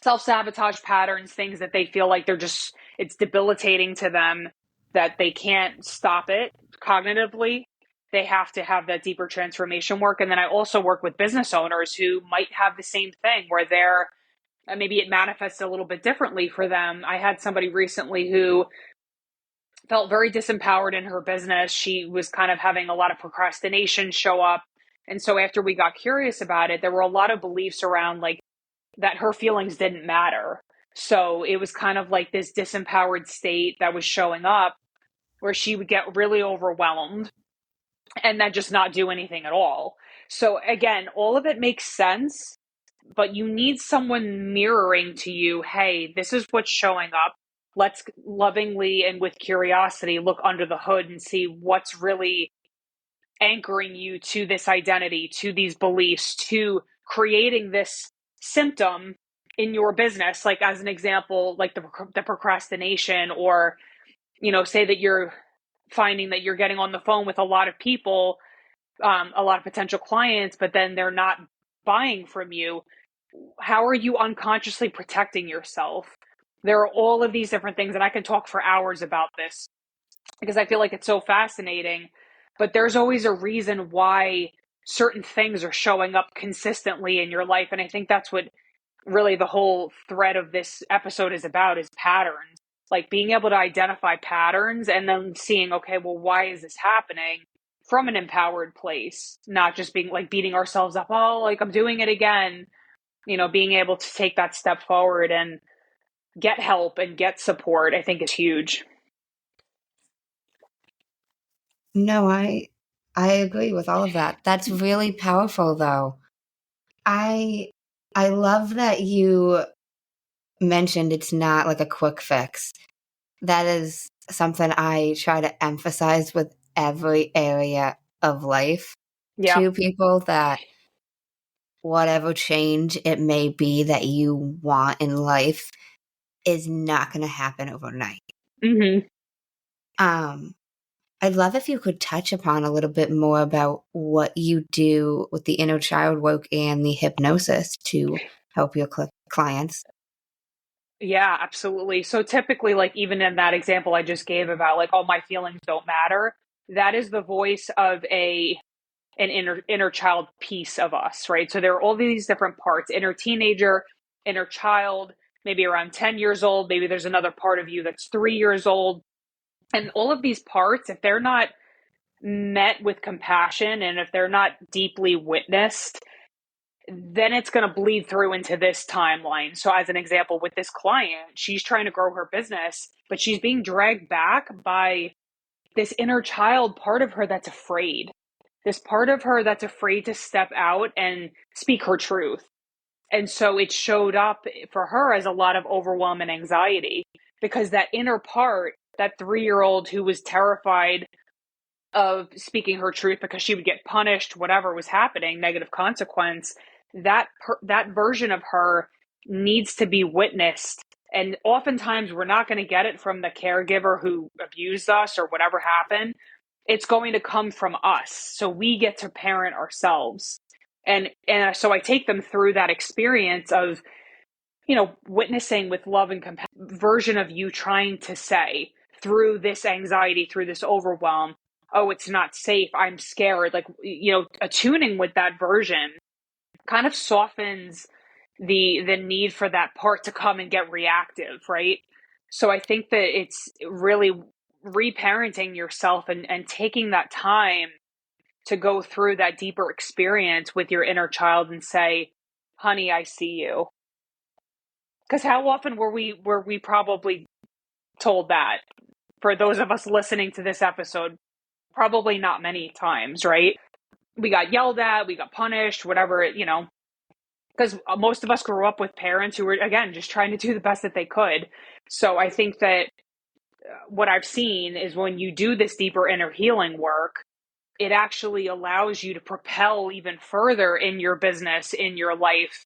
self-sabotage patterns, things that they feel like it's debilitating to them, that they can't stop it cognitively. They have to have that deeper transformation work. And then I also work with business owners who might have the same thing, where maybe it manifests a little bit differently for them. I had somebody recently who felt very disempowered in her business. She was kind of having a lot of procrastination show up. And so after we got curious about it, there were a lot of beliefs around, like, that her feelings didn't matter. So it was kind of like this disempowered state that was showing up, where she would get really overwhelmed and then just not do anything at all. So again, all of it makes sense, but you need someone mirroring to you, hey, this is what's showing up. Let's lovingly and with curiosity look under the hood and see what's really anchoring you to this identity, to these beliefs, to creating this symptom in your business. Like, as an example, like the procrastination, or, say that you're finding that you're getting on the phone with a lot of people, a lot of potential clients, but then they're not buying from you. How are you unconsciously protecting yourself? There are all of these different things, and I can talk for hours about this because I feel like it's so fascinating. But there's always a reason why certain things are showing up consistently in your life. And I think that's what really the whole thread of this episode is about, is patterns. Like being able to identify patterns and then seeing, okay, well, why is this happening from an empowered place? Not just being like beating ourselves up, oh, like I'm doing it again. Being able to take that step forward and get help and get support, I think is huge. No, I agree with all of that. That's really powerful though. I I love that you mentioned it's not like a quick fix. That is something I try to emphasize with every area of life Yeah. to people, that whatever change it may be that you want in life is not going to happen overnight. Mm-hmm. Um, I'd love if you could touch upon a little bit more about what you do with the inner child work and the hypnosis to help your clients. Yeah, absolutely. So typically, like even in that example I just gave about like, oh, my feelings don't matter, that is the voice of an inner child piece of us, right? So there are all these different parts: inner teenager, inner child, maybe around 10 years old, maybe there's another part of you that's 3 years old. And all of these parts, if they're not met with compassion and if they're not deeply witnessed, then it's going to bleed through into this timeline. So, as an example, with this client, she's trying to grow her business, but she's being dragged back by this inner child part of her that's afraid. This part of her that's afraid to step out and speak her truth. And so it showed up for her as a lot of overwhelm and anxiety, because that inner part, that 3 year old who was terrified of speaking her truth because she would get punished, whatever was happening, negative consequence, that version of her needs to be witnessed. And oftentimes we're not going to get it from the caregiver who abused us or whatever happened. It's going to come from us. So we get to parent ourselves. And so I take them through that experience of, witnessing with love and compassion, version of you trying to say through this anxiety, through this overwhelm, oh, it's not safe, I'm scared. Like, attuning with that version kind of softens the need for that part to come and get reactive, right? So I think that it's really reparenting yourself and taking that time to go through that deeper experience with your inner child and say, honey, I see you. Because how often were we probably told that? For those of us listening to this episode, probably not many times, right? We got yelled at, we got punished, whatever, because most of us grew up with parents who were, again, just trying to do the best that they could. So I think that what I've seen is when you do this deeper inner healing work, it actually allows you to propel even further in your business, in your life.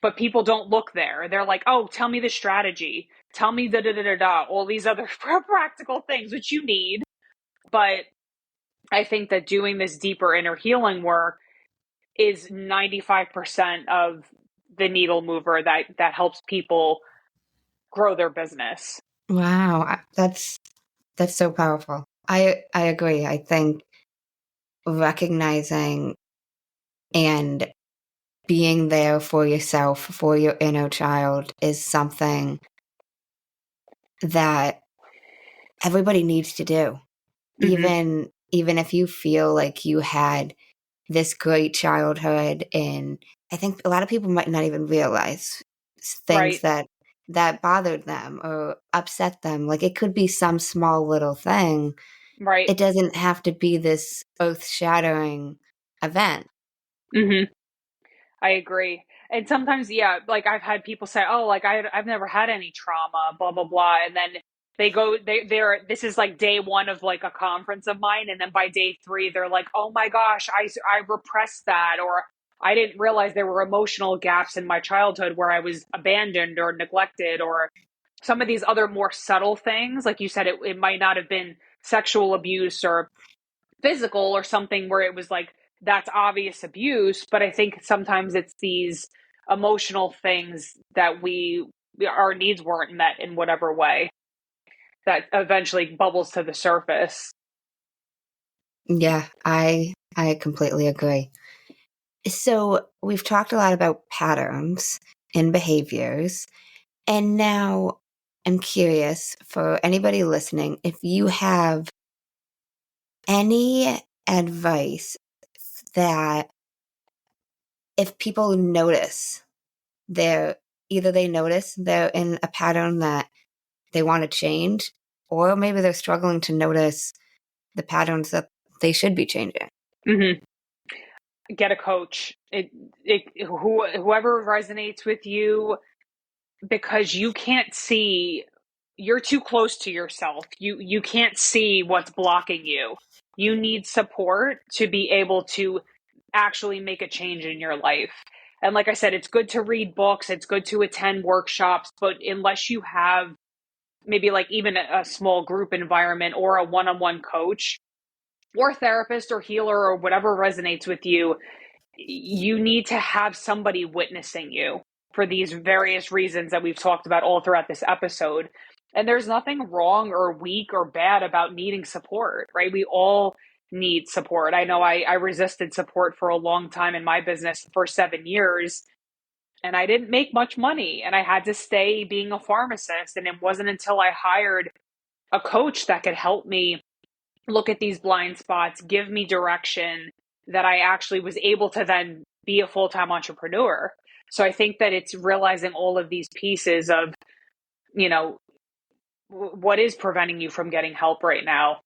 But people don't look there. They're like, oh, tell me the strategy. Tell me all these other practical things which you need. But I think that doing this deeper inner healing work is 95% of the needle mover that helps people grow their business. Wow, that's so powerful. I agree. I think recognizing and being there for yourself, for your inner child, is something that everybody needs to do. Mm-hmm. Even if you feel like you had this great childhood, and I think a lot of people might not even realize things Right. that bothered them or upset them. Like it could be some small little thing. Right. It doesn't have to be this earth-shattering event. Mm-hmm. I agree. And sometimes, yeah, like I've had people say, "Oh, like I've never had any trauma, blah blah blah," and then they're this is like day one of like a conference of mine, and then by day three they're like, "Oh my gosh, I repressed that," or "I didn't realize there were emotional gaps in my childhood where I was abandoned or neglected," or some of these other more subtle things. Like you said, it might not have been sexual abuse or physical or something where it was like that's obvious abuse, but I think sometimes it's these emotional things that our needs weren't met in whatever way that eventually bubbles to the surface. Yeah, I completely agree. So we've talked a lot about patterns and behaviors. And now I'm curious for anybody listening, if you have any advice that if people notice they're either they notice they're in a pattern that they want to change, or maybe they're struggling to notice the patterns that they should be changing. Mm-hmm. Get a coach. Whoever resonates with you, because you can't see, you're too close to yourself. You can't see what's blocking you. You need support to be able to actually make a change in your life. And like I said, it's good to read books, it's good to attend workshops, but unless you have maybe like even a small group environment or a one-on-one coach or therapist or healer or whatever resonates with you, you need to have somebody witnessing you for these various reasons that we've talked about all throughout this episode. And there's nothing wrong or weak or bad about needing support, right? We all need support. I know I resisted support for a long time in my business for 7 years, and I didn't make much money, and I had to stay being a pharmacist. And it wasn't until I hired a coach that could help me look at these blind spots, give me direction, that I actually was able to then be a full-time entrepreneur. So I think that it's realizing all of these pieces of, you know, what is preventing you from getting help right now.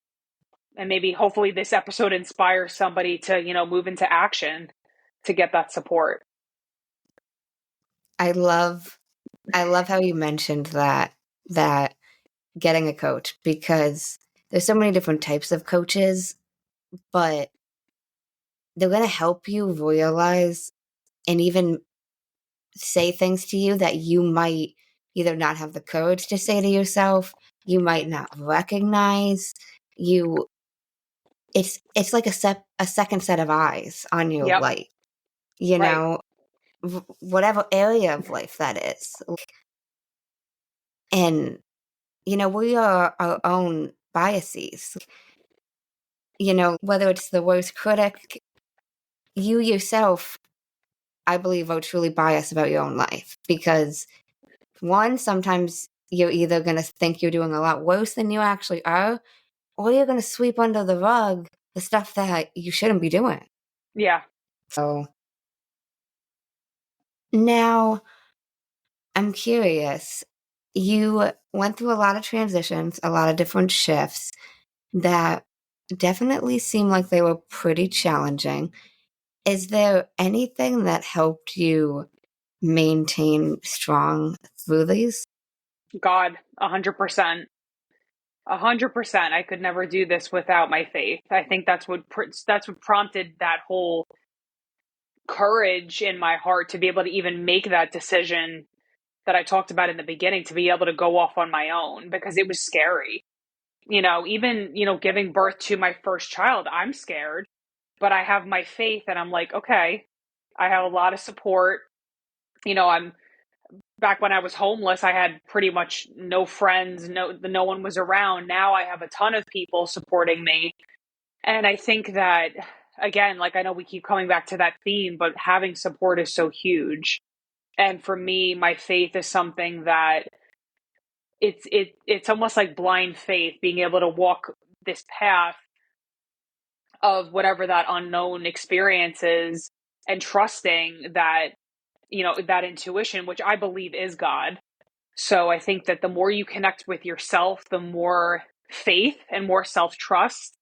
And maybe hopefully this episode inspires somebody to, move into action to get that support. I love how you mentioned that getting a coach, because there's so many different types of coaches, but they're going to help you realize and even say things to you that you might either not have the courage to say to yourself, you might not recognize. It's like a second set of eyes on your Yep. life, Right. whatever area of life that is. And we are our own biases. Whether it's the worst critic, you yourself, I believe, are truly biased about your own life, because one, sometimes you're either going to think you're doing a lot worse than you actually are, or you're going to sweep under the rug the stuff that you shouldn't be doing. Yeah. So now I'm curious. You went through a lot of transitions, a lot of different shifts that definitely seem like they were pretty challenging. Is there anything that helped you maintain strong through these? God, 100%. 100%. I could never do this without my faith. I think that's what prompted that whole courage in my heart to be able to even make that decision that I talked about in the beginning, to be able to go off on my own, because it was scary. Even, giving birth to my first child, I'm scared, but I have my faith and I'm like, okay, I have a lot of support. I'm back when I was homeless, I had pretty much no friends, no one was around. Now I have a ton of people supporting me. And I think that, again, like, I know we keep coming back to that theme, but having support is so huge. And for me, my faith is something that it's almost like blind faith, being able to walk this path of whatever that unknown experience is, and trusting that, that intuition, which I believe is God. So I think that the more you connect with yourself, the more faith and more self-trust,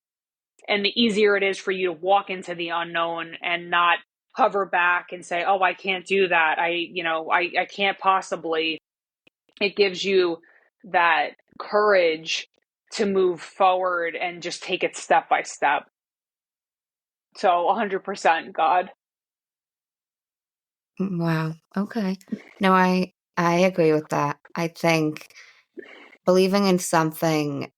and the easier it is for you to walk into the unknown and not hover back and say, oh, I can't do that. I can't possibly. It gives you that courage to move forward and just take it step by step. So 100% God. Wow. Okay. No, I agree with that. I think believing in something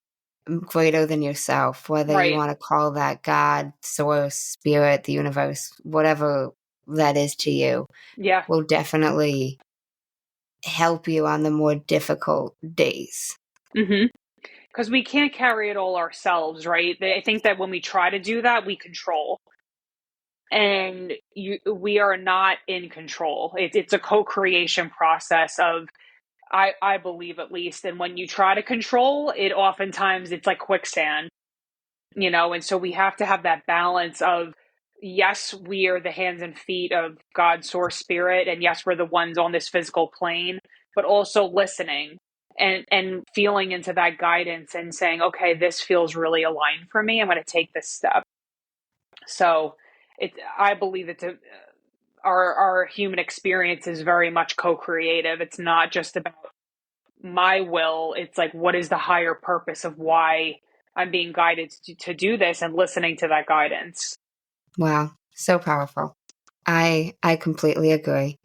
greater than yourself, whether you Right. want to call that God, source, spirit, the universe, whatever that is to you, Yeah. will definitely help you on the more difficult days. Mm-hmm. Because we can't carry it all ourselves, right? I think that when we try to do that, we control. and we are not in control. It's a co-creation process of, I believe, at least. And when you try to control it, oftentimes it's like quicksand, and so we have to have that balance of, yes, we are the hands and feet of God's source spirit, and yes, we're the ones on this physical plane, but also listening and feeling into that guidance and saying, okay, this feels really aligned for me. I'm going to take this step. So I believe our human experience is very much co-creative. It's not just about my will. It's like, what is the higher purpose of why I'm being guided to do this, and listening to that guidance. Wow, so powerful. I completely agree.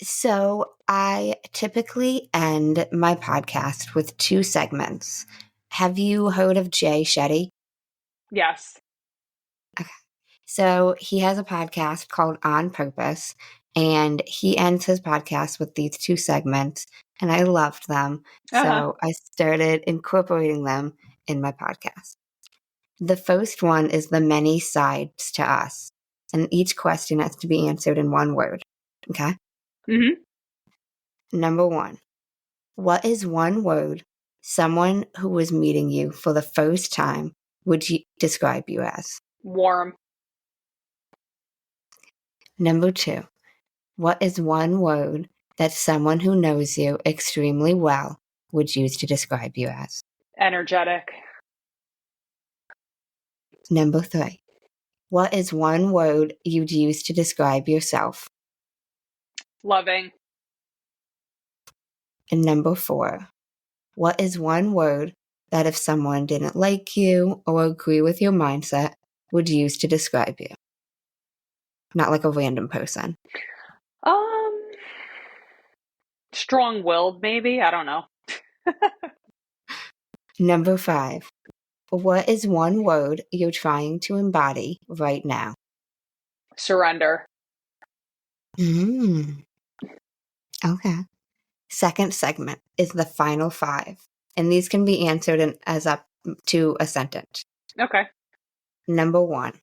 So I typically end my podcast with 2 segments. Have you heard of Jay Shetty? Yes. Okay. So he has a podcast called On Purpose, and he ends his podcast with these 2 segments, and I loved them. Uh-huh. So I started incorporating them in my podcast. The first one is the many sides to us, and each question has to be answered in 1 word. Okay? Mm-hmm. Number 1. What is 1 word someone who was meeting you for the first time would describe you as? Warm. Number 2. What is 1 word that someone who knows you extremely well would use to describe you as? Energetic. Number 3. What is 1 word you'd use to describe yourself? Loving. And number 4. What is 1 word that if someone didn't like you or agree with your mindset would use to describe you? Not like a random person. Strong-willed, maybe. I don't know. Number 5. What is 1 word you're trying to embody right now? Surrender. Okay. Second segment is the final 5, and these can be answered as up to a sentence. Okay. Number 1.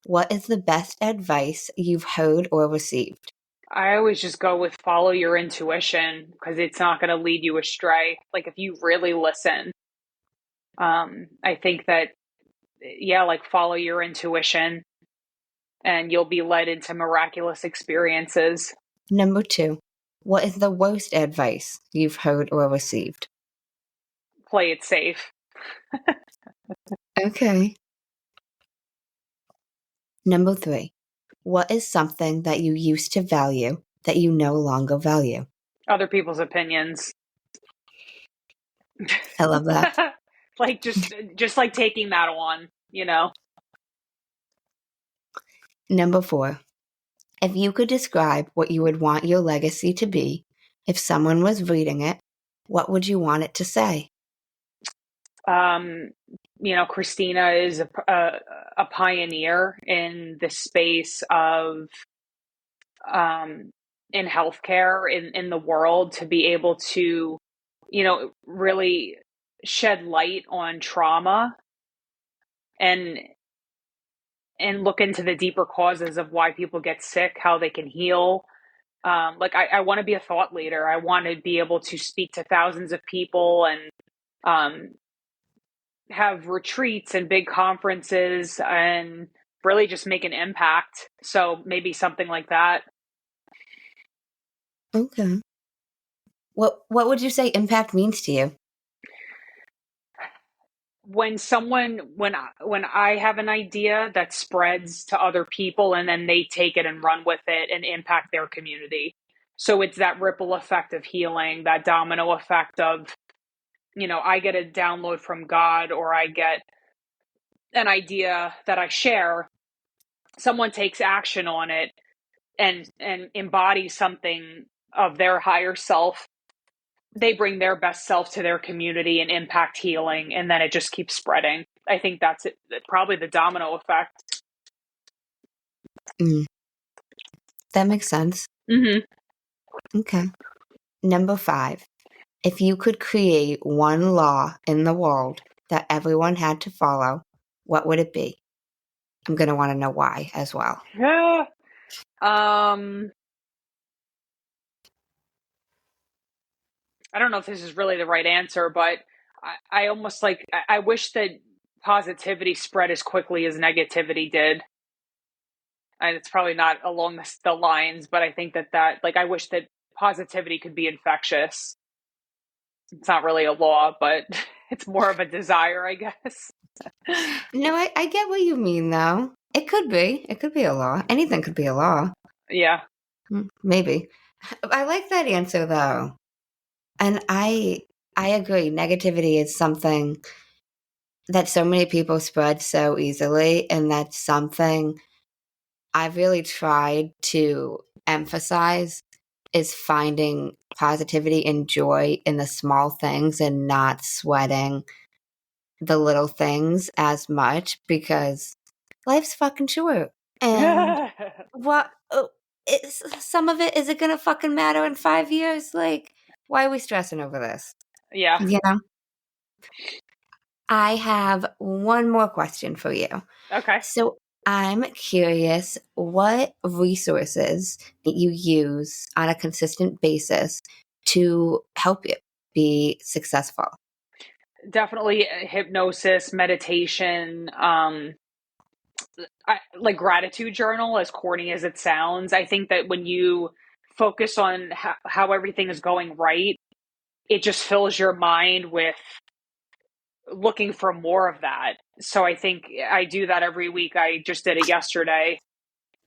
What is the best advice you've heard or received? I always just go with follow your intuition, because it's not going to lead you astray. Like, if you really listen, I think that, yeah, like, follow your intuition and you'll be led into miraculous experiences. Number 2. What is the worst advice you've heard or received? Play it safe. Okay. Number 3. What is something that you used to value that you no longer value? Other people's opinions. I love that. Like, just like taking that on, Number 4. If you could describe what you would want your legacy to be, if someone was reading it, what would you want it to say? Christina is a pioneer in the space of, in healthcare in the world, to be able to, really shed light on trauma and look into the deeper causes of why people get sick, how they can heal. I want to be a thought leader. I want to be able to speak to thousands of people and have retreats and big conferences and really just make an impact. So maybe something like that. Okay. What would you say impact means to you? When I have an idea that spreads to other people, and then they take it and run with it and impact their community. So it's that ripple effect of healing, that domino effect of, I get a download from God, or I get an idea that I share, someone takes action on it and embodies something of their higher self. They bring their best self to their community and impact healing, and then it just keeps spreading. I think that's it, probably the domino effect. That makes sense. Mm-hmm. Okay. Number 5. If you could create 1 law in the world that everyone had to follow, what would it be? I'm going to want to know why as well. Yeah. Um, I don't know if this is really the right answer, but I almost I wish that positivity spread as quickly as negativity did. And it's probably not along the lines, but I think that like I wish that positivity could be infectious. It's not really a law, but it's more of a desire, I guess. No, I get what you mean, though. It could be. It could be a law. Anything could be a law. Yeah. Maybe. I like that answer, though. And I agree. Negativity is something that so many people spread so easily, and that's something I've really tried to emphasize is finding positivity and joy in the small things and not sweating the little things as much because life's fucking short. And what is some of it, is it gonna fucking matter in 5 years? Like, why are we stressing over this? Yeah. You know? I have one more question for you. Okay. So I'm curious what resources you use on a consistent basis to help you be successful. Definitely hypnosis, meditation, like gratitude journal, as corny as it sounds. I think that when you focus on how everything is going right, it just fills your mind with looking for more of that. So I think I do that every week. I just did it yesterday.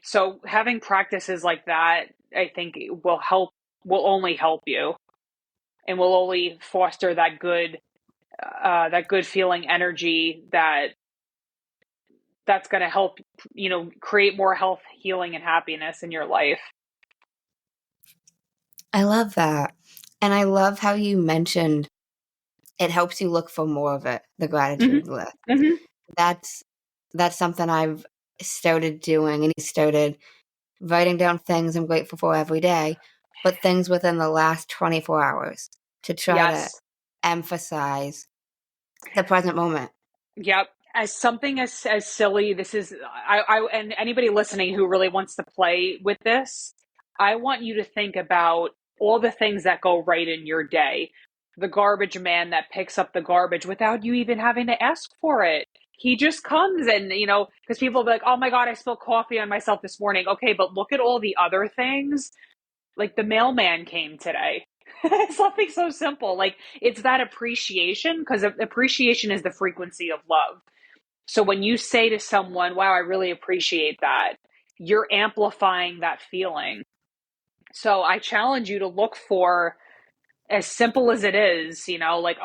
So having practices like that, I think will only help you and will only foster that good feeling energy that's going to help, create more health, healing, and happiness in your life. I love that. And I love how you mentioned it helps you look for more of it, the Hmm. gratitude list. Hmm. That's that's something I've started doing and started writing down things I'm grateful for every day, but things within the last 24 hours to try to Yes. emphasize the present moment. Yep. As something as silly, this is and anybody listening who really wants to play with this, I want you to think about all the things that go right in your day. The garbage man that picks up the garbage without you even having to ask for it. He just comes and, because people be like, oh my God, I spilled coffee on myself this morning. Okay, but look at all the other things. Like the mailman came today. It's something so simple. Like it's that appreciation, because appreciation is the frequency of love. So when you say to someone, wow, I really appreciate that, you're amplifying that feeling. So I challenge you to look for, as simple as it is, like,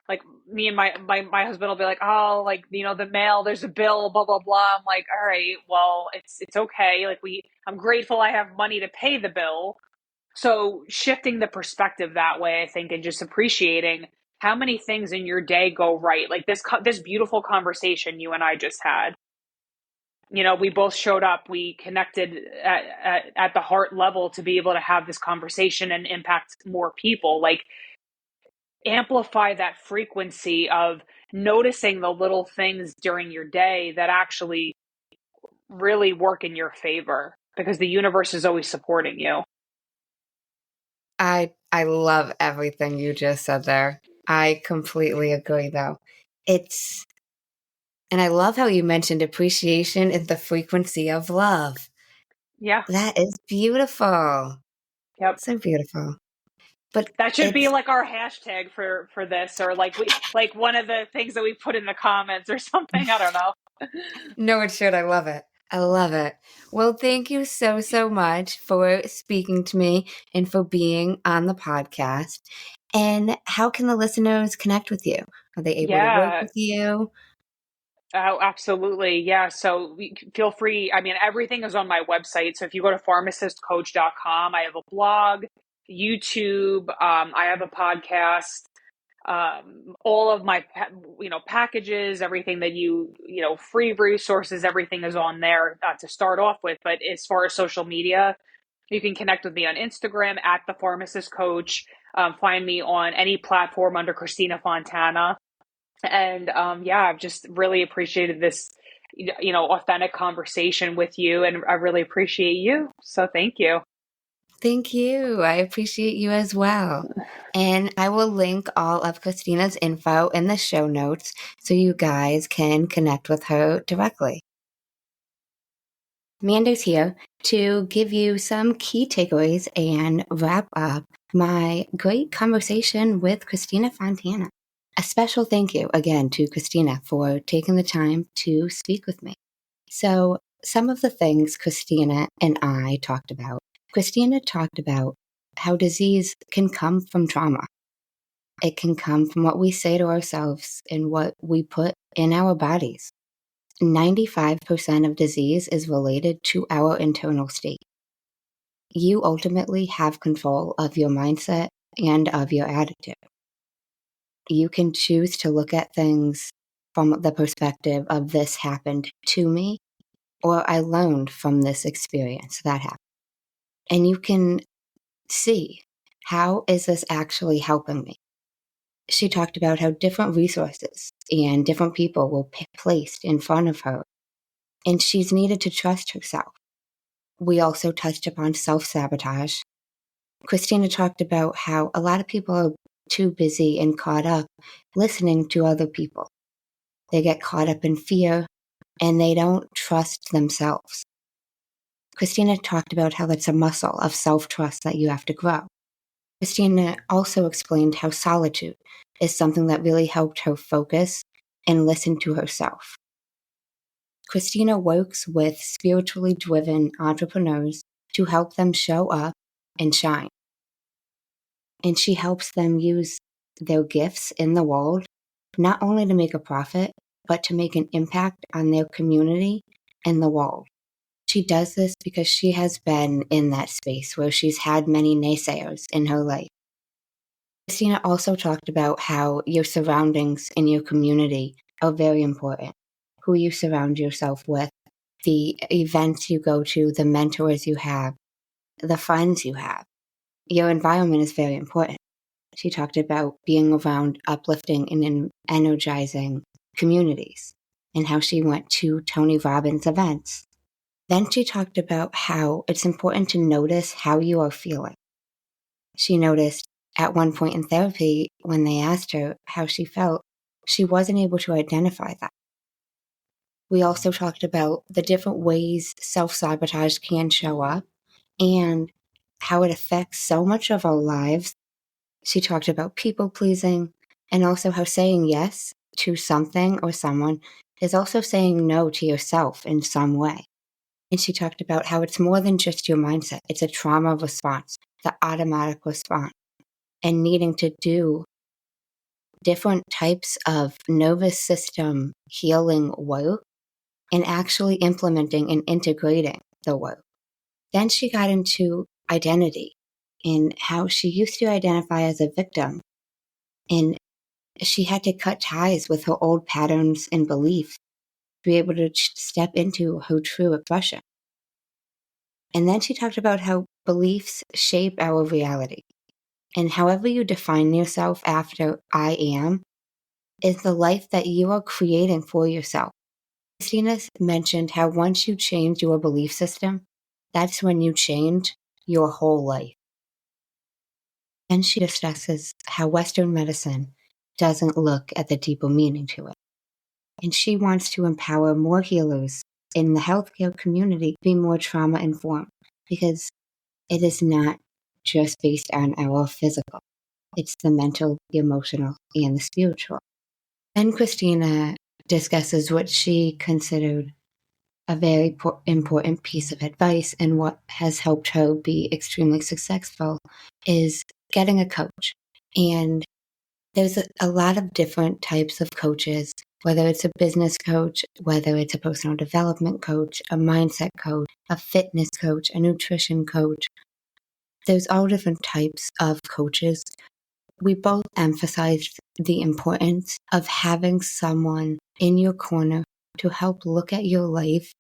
like me and my husband will be like, oh, like, the mail, there's a bill, blah, blah, blah. I'm like, all right, well, it's okay. Like I'm grateful I have money to pay the bill. So shifting the perspective that way, I think, and just appreciating how many things in your day go right. Like this beautiful conversation you and I just had. We both showed up. We connected at the heart level to be able to have this conversation and impact more people. Like amplify that frequency of noticing the little things during your day that actually really work in your favor, because the universe is always supporting you. I love everything you just said there. I completely agree though. It's and I love how you mentioned appreciation is the frequency of love. Yeah. That is beautiful. Yep. So beautiful. But That should be it's like our hashtag for this, or like one of the things that we put in the comments or something. I don't know. no, it should. I love it. I love it. Well, thank you so, so much for speaking to me and for being on the podcast. And how can the listeners connect with you? Are they able to work Yeah. with you? Oh, absolutely. Yeah. So feel free. I mean, everything is on my website. So if you go to pharmacistcoach.com, I have a blog, YouTube, I have a podcast, all of my, packages, everything that free resources, everything is on there to start off with. But as far as social media, you can connect with me on Instagram at the pharmacist coach. Find me on any platform under Christina Fontana. And yeah, I've just really appreciated authentic conversation with you. And I really appreciate you. So thank you. Thank you. I appreciate you as well. And I will link all of Christina's info in the show notes so you guys can connect with her directly. Amanda's here to give you some key takeaways and wrap up my great conversation with Christina Fontana. A special thank you again to Christina for taking the time to speak with me. So, some of the things Christina and I talked about. Christina talked about how disease can come from trauma. It can come from what we say to ourselves and what we put in our bodies. 95% of disease is related to our internal state. You ultimately have control of your mindset and of your attitude. You can choose to look at things from the perspective of this happened to me, or I learned from this experience that happened. And you can see, how is this actually helping me? She talked about how different resources and different people will be placed in front of her, and she's needed to trust herself. We also touched upon self-sabotage. Christina talked about how a lot of people are too busy and caught up listening to other people. They get caught up in fear and they don't trust themselves. Christina talked about how that's a muscle of self-trust that you have to grow. Christina also explained how solitude is something that really helped her focus and listen to herself. Christina works with spiritually driven entrepreneurs to help them show up and shine. And she helps them use their gifts in the world, not only to make a profit, but to make an impact on their community and the world. She does this because she has been in that space where she's had many naysayers in her life. Christina also talked about how your surroundings in your community are very important. Who you surround yourself with, the events you go to, the mentors you have, the friends you have. Your environment is very important. She talked about being around uplifting and energizing communities and how she went to Tony Robbins events. Then she talked about how it's important to notice how you are feeling. She noticed at one point in therapy, when they asked her how she felt, she wasn't able to identify that. We also talked about the different ways self-sabotage can show up and how it affects so much of our lives. She talked about people-pleasing and also how saying yes to something or someone is also saying no to yourself in some way. And she talked about how it's more than just your mindset. It's a trauma response, the automatic response, and needing to do different types of nervous system healing work and actually implementing and integrating the work. Then she got into identity and how she used to identify as a victim, and she had to cut ties with her old patterns and beliefs to be able to step into her true expression. And then she talked about how beliefs shape our reality. And however you define yourself after I am is the life that you are creating for yourself. Christina mentioned how once you change your belief system, that's when you change your whole life. And she discusses how Western medicine doesn't look at the deeper meaning to it. And she wants to empower more healers in the healthcare community to be more trauma informed, because it is not just based on our physical. It's the mental, the emotional, and the spiritual. And Christina discusses what she considered a very important piece of advice and what has helped her be extremely successful is getting a coach. And there's a lot of different types of coaches, whether it's a business coach, whether it's a personal development coach, a mindset coach, a fitness coach, a nutrition coach. There's all different types of coaches. We both emphasized the importance of having someone in your corner to help look at your life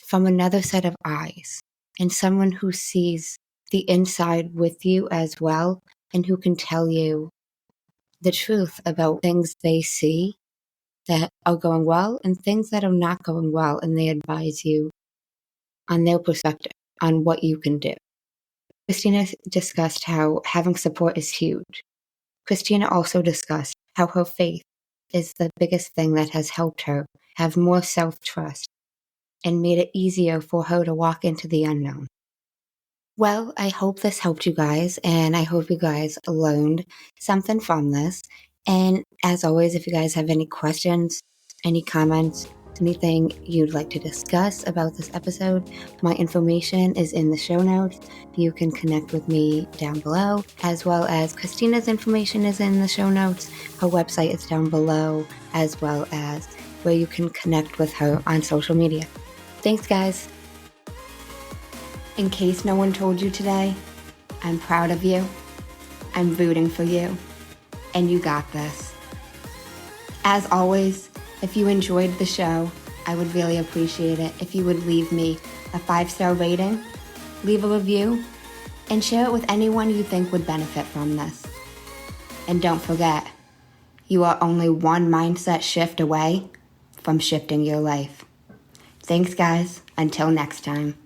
from another set of eyes, and someone who sees the inside with you as well, and who can tell you the truth about things they see that are going well and things that are not going well, and they advise you on their perspective on what you can do. Christina discussed how having support is huge. Christina also discussed how her faith is the biggest thing that has helped her have more self-trust and made it easier for her to walk into the unknown. Well, I hope this helped you guys, and I hope you guys learned something from this. And as always, if you guys have any questions, any comments, anything you'd like to discuss about this episode, my information is in the show notes. You can connect with me down below, as well as Christina's information is in the show notes. Her website is down below, as well as where you can connect with her on social media. Thanks, guys. In case no one told you today, I'm proud of you. I'm rooting for you. And you got this. As always, if you enjoyed the show, I would really appreciate it if you would leave me a 5-star rating, leave a review, and share it with anyone you think would benefit from this. And don't forget, you are only one mindset shift away from shifting your life. Thanks, guys. Until next time.